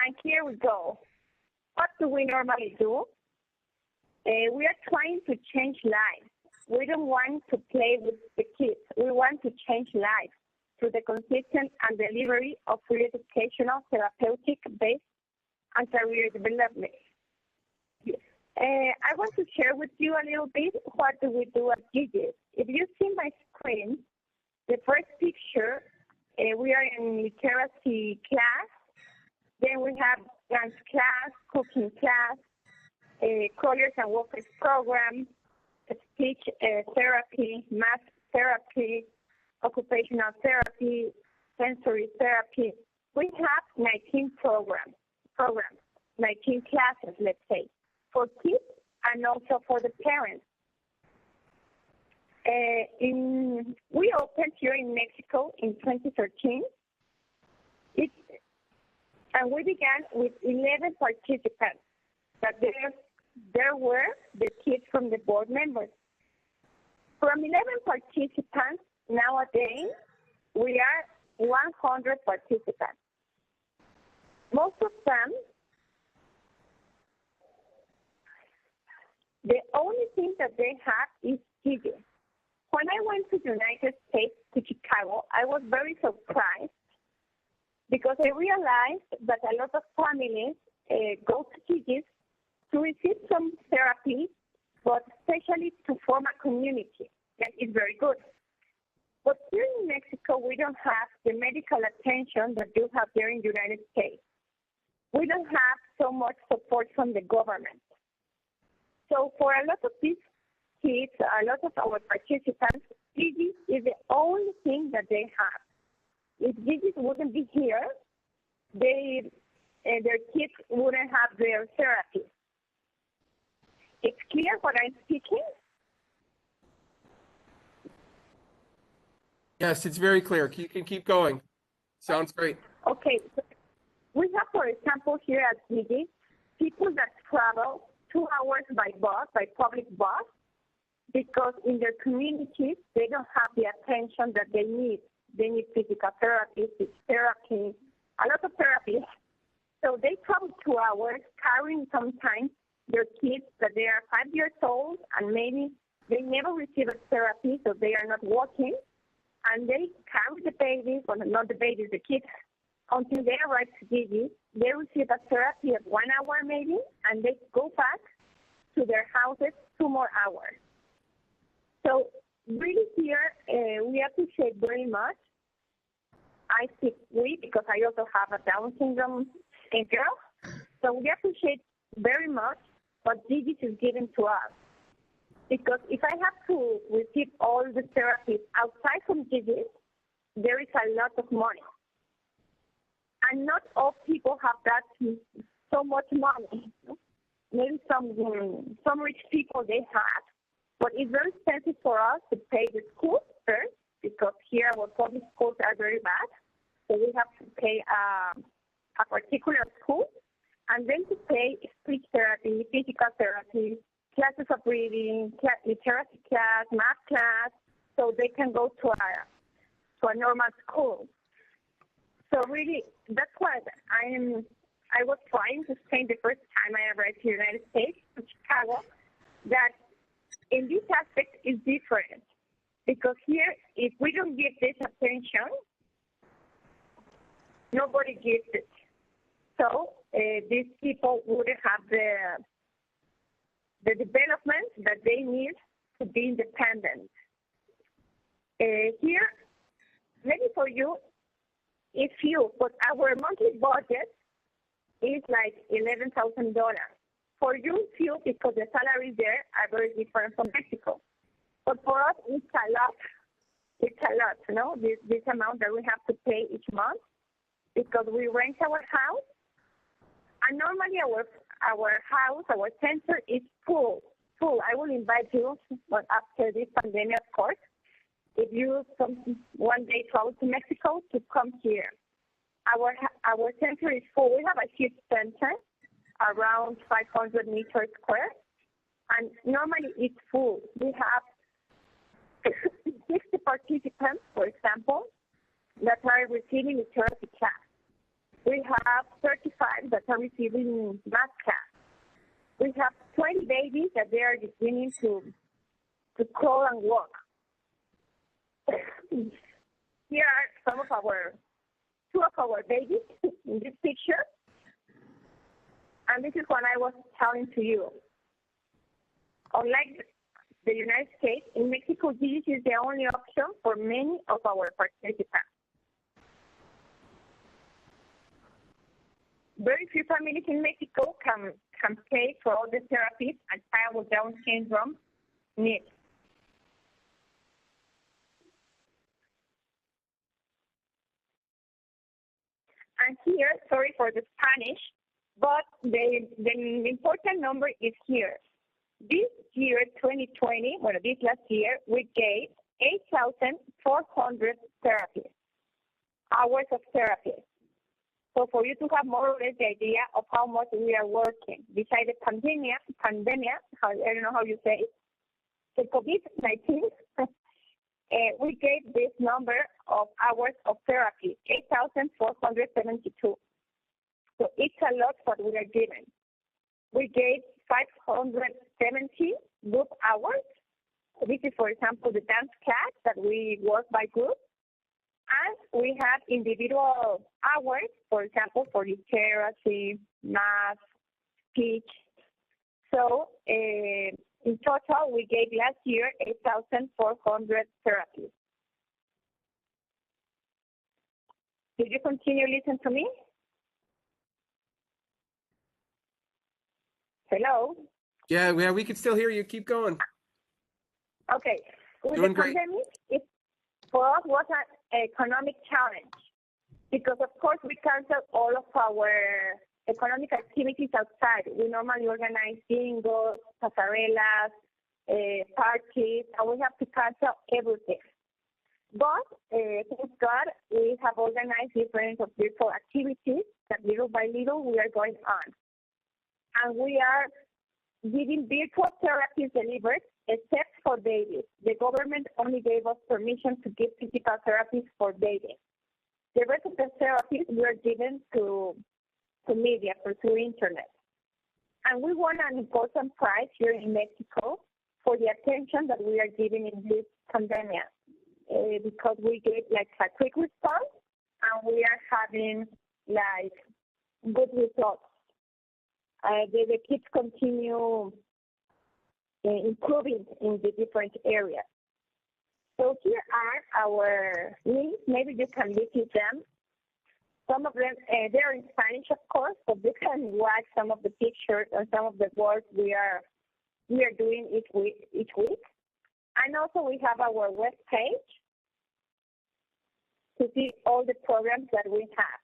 Speaker 13: And here we go. What do we normally do? We are trying to change lives. We don't want to play with the kids. We want to change lives through the consistent and delivery of free educational, therapeutic-based, and career development. I want to share with you a little bit what do we do at Gigi's. If you see my screen, the first picture, we are in literacy class. Then we have dance class, cooking class, crawlers and walkers program, speech therapy, math therapy, occupational therapy, sensory therapy. We have 19 programs, 19 classes, let's say, for kids and also for the parents. We opened here in Mexico in 2013. And we began with 11 participants, but there were the kids from the board members. From 11 participants, nowadays, we are 100 participants. Most of them, the only thing that they have is TV. When I went to the United States, to Chicago, I was very surprised because I realized that a lot of families go to TGs to receive some therapy, but especially to form a community. That is very good. But here in Mexico, we don't have the medical attention that you have there in the United States. We don't have so much support from the government. So for a lot of these kids, a lot of our participants, TGs is the only thing that they have. If TGs wouldn't be here, their kids wouldn't have their therapy. It's clear what I'm speaking?
Speaker 9: Yes, it's very clear. You can keep going. Sounds great.
Speaker 13: Okay. We have, for example, here at TG, people that travel 2 hours by bus, by public bus, because in their communities, they don't have the attention that they need. They need physical therapy, speech therapy, a lot of therapy. So they travel 2 hours, carrying sometimes their kids that they are 5 years old, and maybe they never receive a therapy, so they are not walking, and they carry the babies, well, not the babies, the kids, until they arrive to GG. They receive a therapy of 1 hour maybe, and they go back to their houses 2 more hours. So really here, we appreciate very much. I speak we because I also have a Down syndrome girl. So we appreciate very much what GG is given to us. Because if I have to receive all the therapies outside from GG, there is a lot of money. And not all people have that so much money. Maybe some rich people they have. But it's very expensive for us to pay the school first, because here our public schools are very bad. So we have to pay a particular school, and then to pay speech therapy, physical therapy, classes of reading, literacy class, math class, so they can go to a normal school. So really, that's what I was trying to explain the first time I arrived to the United States, to Chicago, that in this aspect is different. Because here, if we don't give this attention, nobody gives it. So these people wouldn't have the development that they need to be independent. Here, maybe for you, but our monthly budget is like $11,000. For you, because the salaries there are very different from Mexico. But for us, it's a lot. It's a lot, you know, this amount that we have to pay each month, because we rent our house. And normally our house, our center is full. I will invite you, but after this pandemic, of course, if you one day travel to Mexico, to come here. Our center is full. We have a huge center, around 500 meters square, and normally it's full. We have 60 participants, for example, that are receiving a therapy class. We have 35 that are receiving math class. We have 20 babies that they are beginning to crawl and walk. Here are some of two of our babies in this picture. And this is what I was telling to you. Unlike the United States, in Mexico, this is the only option for many of our participants. Very few families in Mexico can pay for all the therapies a child with Down syndrome needs. And here, sorry for the Spanish, but the important number is here. This year, 2020, well, this last year, we gave 8,400 therapies, hours of therapy. So for you to have more or less the idea of how much we are working, besides the pandemia, I don't know how you say it, the COVID-19, we gave this number of hours of therapy, 8,472. So it's a lot what we are giving. We gave 570 group hours. This is, for example, the dance class that we work by group. And we have individual hours, for example, for literacy, math, speech. So in total, we gave last year 8,400 therapies. Did you continue listen to me? Hello?
Speaker 9: Yeah, we can still hear you. Keep going.
Speaker 13: Okay. With
Speaker 9: Doing
Speaker 13: the
Speaker 9: great.
Speaker 13: pandemic, it for us was an economic challenge because, of course, we canceled all of our economic activities outside. We normally organize bingos, pasarelas, parties, and we have to cancel everything. But thank God, we have organized different virtual activities that little by little we are going on. And we are giving virtual therapies delivered except for babies. The government only gave us permission to give physical therapies for babies. The rest of the therapies were given to media, through internet. And we won an important prize here in Mexico for the attention that we are giving in this pandemic because we gave like a quick response and we are having like good results. The kids continue improving in the different areas. So here are our links. Maybe you can visit them. Some of them, they're in Spanish, of course, but you can watch some of the pictures and some of the work we are doing each week. And also we have our web page to see all the programs that we have.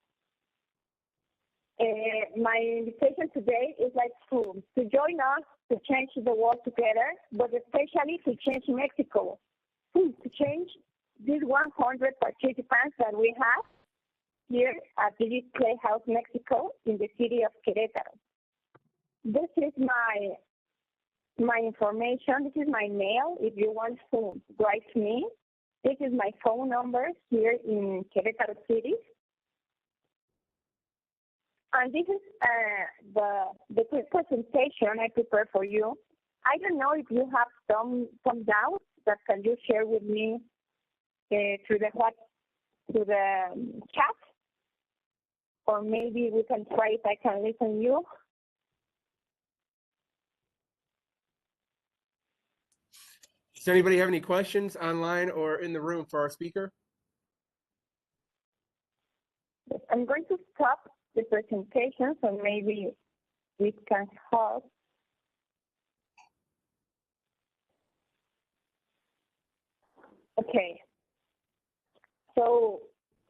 Speaker 13: My invitation today is like to join us to change the world together, but especially to change Mexico, to change these 100 participants that we have here at the Playhouse Mexico in the city of Querétaro. This is my information. This is my mail. If you want to write to me, this is my phone number here in Querétaro City. And this is the quick presentation I prepared for you. I don't know if you have some doubts that can you share with me through the chat, or maybe we can try if I can listen to you.
Speaker 9: Does anybody have any questions online or in the room for our speaker?
Speaker 13: I'm going to stop the presentation so maybe we can help. Okay. So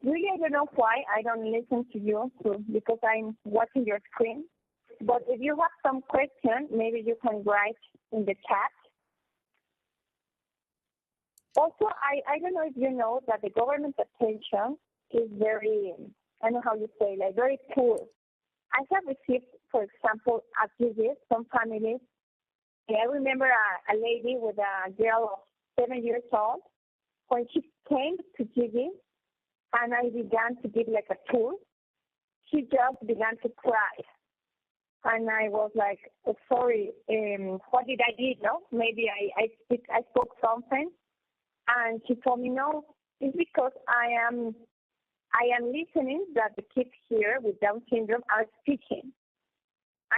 Speaker 13: really, I don't know why I don't listen to you because I'm watching your screen. But if you have some question, maybe you can write in the chat. Also, I don't know if you know that the government attention is very, I don't know how you say, like very poor. I have received, for example, activities from families. I remember a lady with a girl of 7 years old. When she came to Gigi, and I began to give like a tour, she just began to cry. And I was like, oh, sorry, what did I do? No, maybe I spoke something. And she told me, no, it's because I am listening that the kids here with Down syndrome are speaking.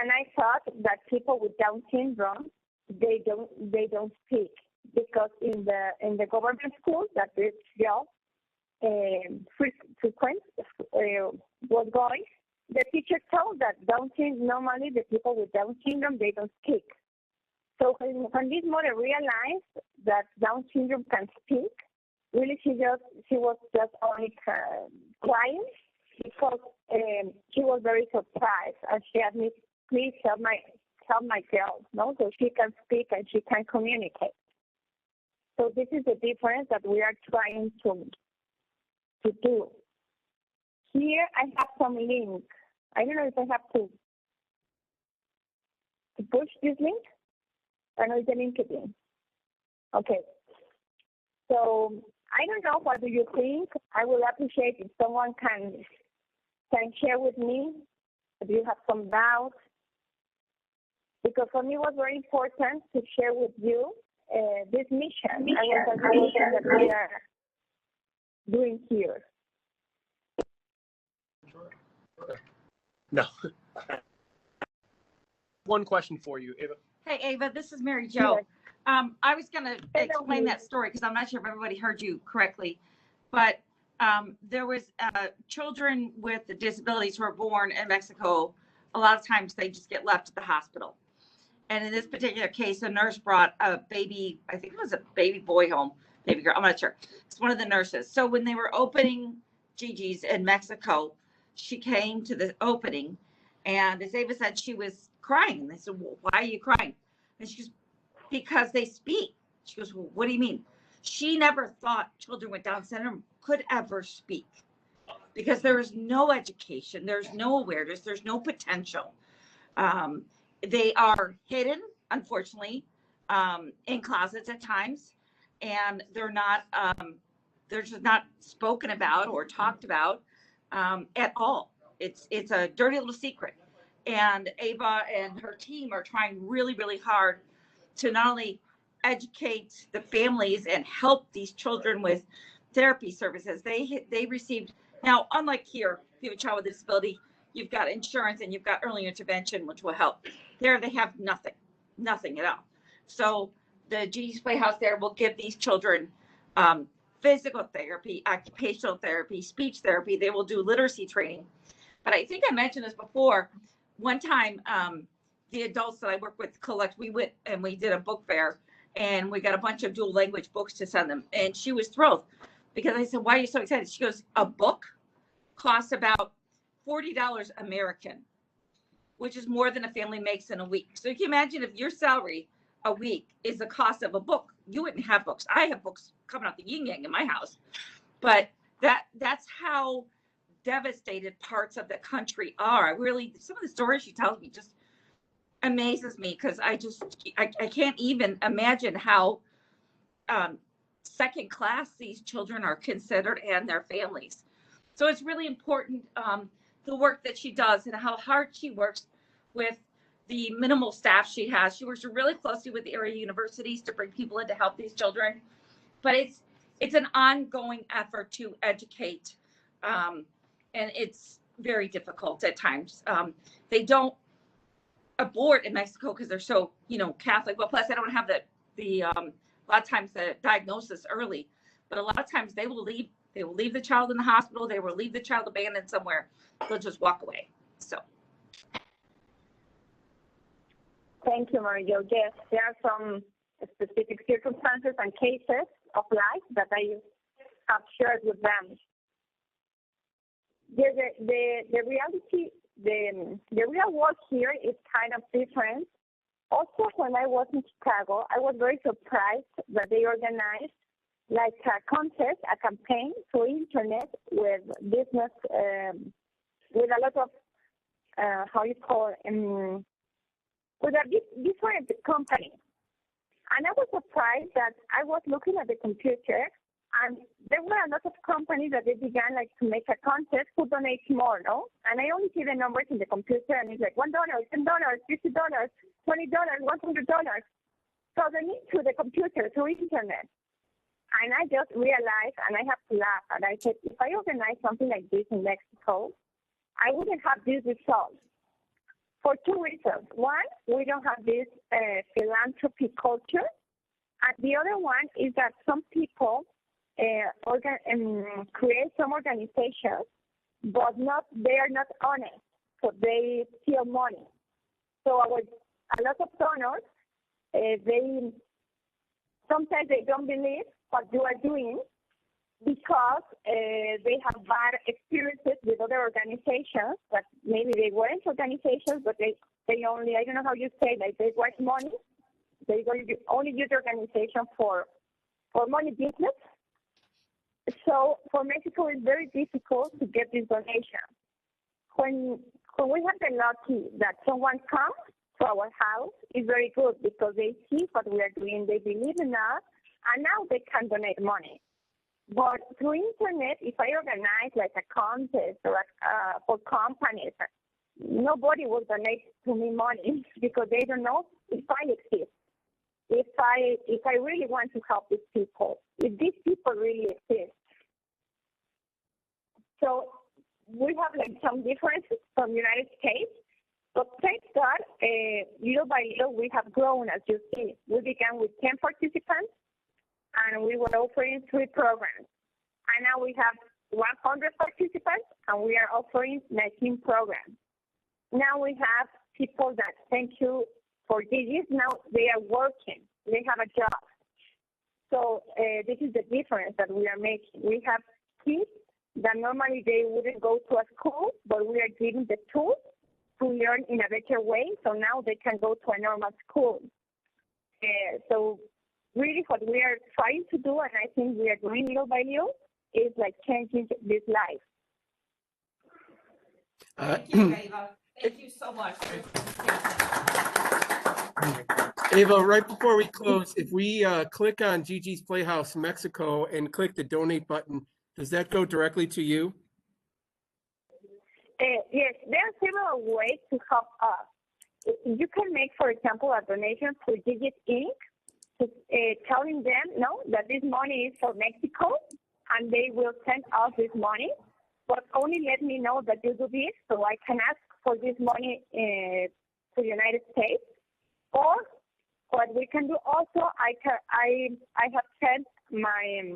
Speaker 13: And I thought that people with Down syndrome, they don't speak, because in the government school that this girl frequent was going, the teacher told that Down syndrome, normally the people with Down syndrome, they don't speak. So when this mother realized that Down syndrome can speak, really she was just only crying, because she was very surprised, and she asked me, please help my girl, no, so she can speak and she can communicate. So this is the difference that we are trying to do. Here I have some link. I don't know if I have to push this link. I know it's a LinkedIn. Okay. So I don't know, what do you think? I will appreciate if someone can share with me if you have some doubts. Because for me it was very important to share with you this mission. I was a mission that we are doing here.
Speaker 3: No. One question for you, Ava.
Speaker 1: Hey, Ava, this is Mary Jo. I was going to explain that story because I'm not sure if everybody heard you correctly, but there was children with disabilities who were born in Mexico. A lot of times they just get left at the hospital. And in this particular case, a nurse brought a baby, I think it was a baby boy home, baby girl, I'm not sure. It's one of the nurses. So when they were opening Gigi's in Mexico, she came to the opening, and as Ava said, she was crying. And they said, well, why are you crying? And she goes, because they speak. She goes, well, what do you mean? She never thought children with Down syndrome could ever speak, because there is no education, there's no awareness, there's no potential. They are hidden, unfortunately, in closets at times, and they're just not spoken about or talked about at all. It's a dirty little secret. And Ava and her team are trying really, really hard to not only educate the families and help these children with therapy services. They received, now, unlike here, if you have a child with a disability, you've got insurance and you've got early intervention, which will help. There, they have nothing at all. So the Gigi's Playhouse there will give these children physical therapy, occupational therapy, speech therapy. They will do literacy training. But I think I mentioned this before. One time, the adults that I work with we went and we did a book fair, and we got a bunch of dual language books to send them. And she was thrilled because I said, why are you so excited? She goes, a book costs about $40 American, which is more than a family makes in a week. So you can imagine if your salary a week is the cost of a book, you wouldn't have books. I have books coming out the yin yang in my house, but that's how devastated parts of the country are. Really, some of the stories she tells me just amazes me, because I can't even imagine how second class these children are considered and their families. So it's really important, the work that she does and how hard she works with the minimal staff she has. She works really closely with the area universities to bring people in to help these children. But it's an ongoing effort to educate, and it's very difficult at times. They don't abort in Mexico because they're so, Catholic. Well, plus they don't have a lot of times the diagnosis early, but a lot of times they will leave the child in the hospital. They will leave the child abandoned somewhere. They'll just walk away. So.
Speaker 13: Thank you, Mario. Yes, there are some specific circumstances and cases of life that I have shared with them. The reality, the real world here is kind of different. Also, when I was in Chicago, I was very surprised that they organized like a contest, a campaign through internet with business, with a lot of, with a different company. And I was surprised that I was looking at the computer, and there were a lot of companies that they began like to make a contest who donates more, no? And I only see the numbers in the computer, and it's like $1, $10, $50, $20, $100. So they need to the computer, through internet. And I just realized, and I have to laugh, and I said, if I organize something like this in Mexico, I wouldn't have these results. For two reasons. One, we don't have this philanthropy culture. And the other one is that some people create some organizations, but they are not honest. So they steal money. So a lot of donors, sometimes they don't believe what you are doing because they have bad experiences with other organizations, that maybe they weren't organizations, but they only, I don't know how you say, like they want money. They only use the organization for money business. So for Mexico, it's very difficult to get this donation. When we have the lucky that someone comes to our house, it's very good because they see what we are doing, they believe in us, and now they can donate money. But through internet, if I organize like a contest or for companies, nobody will donate to me money because they don't know if I exist. If I really want to help these people, if these people really exist. So we have like some differences from the United States, but thank God, little by little, we have grown, as you see. We began with 10 participants, and we were offering 3 programs. And now we have 100 participants, and we are offering 19 programs. Now we have people that, thank you for this, now they are working. They have a job. So this is the difference that we are making. We have kids that normally they wouldn't go to a school, but we are giving the tools to learn in a better way, so now they can go to a normal school. So really what we are trying to do, and I think we are doing little by little, is like changing this life.
Speaker 7: Thank you, Ava. Thank you so much.
Speaker 9: Ava, right before we close, if we click on Gigi's Playhouse Mexico and click the donate button, does that go directly to you?
Speaker 13: Yes, there are several ways to help us. You can make, for example, a donation for Digit Inc., telling them that this money is for Mexico, and they will send us this money, but only let me know that you do this so I can ask for this money to the United States. Or what we can do also, I have sent my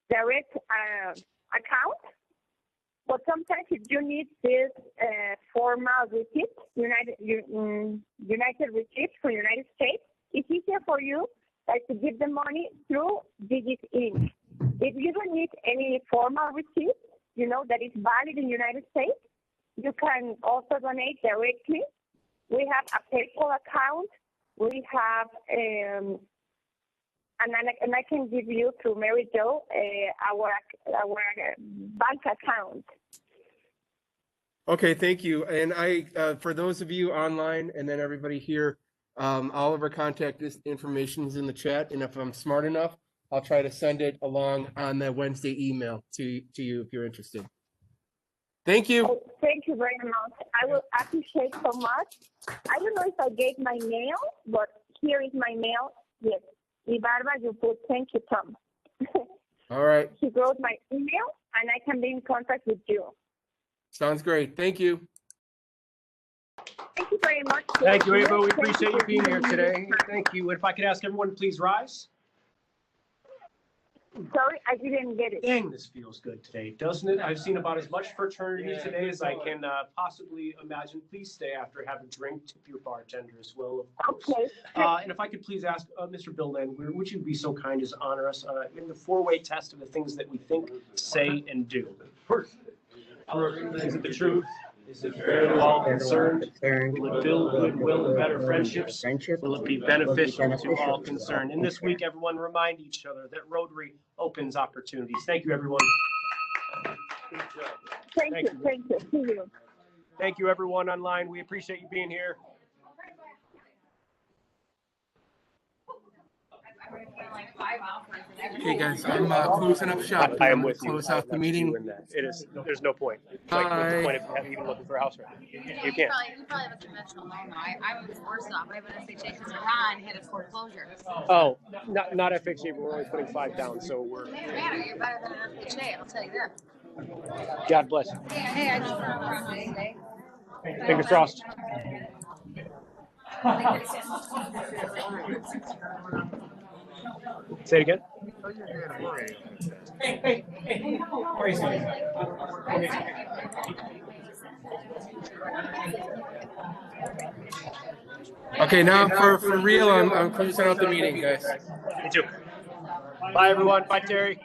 Speaker 13: direct account, but sometimes if you need this formal receipt, United receipt for United States, it's easier for you to give the money through Digit Inc. If you don't need any formal receipt, that is valid in the United States, you can also donate directly. We have a PayPal account. We have, and I can give you through Mary Jo our bank account.
Speaker 9: Okay, thank you. And for those of you online and then everybody here, all of our contact information is in the chat. And if I'm smart enough, I'll try to send it along on that Wednesday email to you if you're interested. Thank you.
Speaker 13: Oh, thank you very much. I will appreciate so much. I don't know if I gave my mail, but here is my mail. Yes. Ibarba, you put, thank you, Tom.
Speaker 9: All right.
Speaker 13: He wrote my email, and I can be in contact with you.
Speaker 9: Sounds great. Thank you.
Speaker 13: Thank you very much.
Speaker 3: Thank you, Ava. We appreciate you being here today. Thank you. And if I could ask everyone, please rise.
Speaker 13: Sorry, I didn't get it.
Speaker 3: Dang, this feels good today, doesn't it? I've seen about as much fraternity today as I can possibly imagine. Please stay after, have a drink, tip your bartender as well, of course.
Speaker 13: Okay.
Speaker 3: And if I could please ask Mr. Bill Landwehr, would you be so kind as honor us in the 4-way test of the things that we think, say, and do? First, is it the truth? Is it fair to all concerned? Will it build goodwill and better friendships? Will it be beneficial to all concerned? And this week, everyone remind each other that Rotary opens opportunities. Thank you, everyone.
Speaker 13: Thank you. See you.
Speaker 3: Thank you, everyone online. We appreciate you being here.
Speaker 9: Okay, guys, I'm closing up shop.
Speaker 3: I am
Speaker 9: I'm
Speaker 3: with you.
Speaker 9: Close out the meeting.
Speaker 3: It is. There's no point. Like, what's the point of even looking for a house right now? You can't.
Speaker 14: You probably have a conventional loan. I was worse off. I have an FHA because Ron hit a foreclosure.
Speaker 3: Oh, not FHA, but we're only putting 5 down, so we're.
Speaker 14: It doesn't matter. You're better than an FHA. I'll tell you that.
Speaker 3: God bless you.
Speaker 14: Hey, I just found out today.
Speaker 3: Fingers crossed. Say it again.
Speaker 10: Hey.
Speaker 9: Okay, now for real, I'm closing out the meeting, guys.
Speaker 3: Me too. Bye, everyone. Bye, Terry.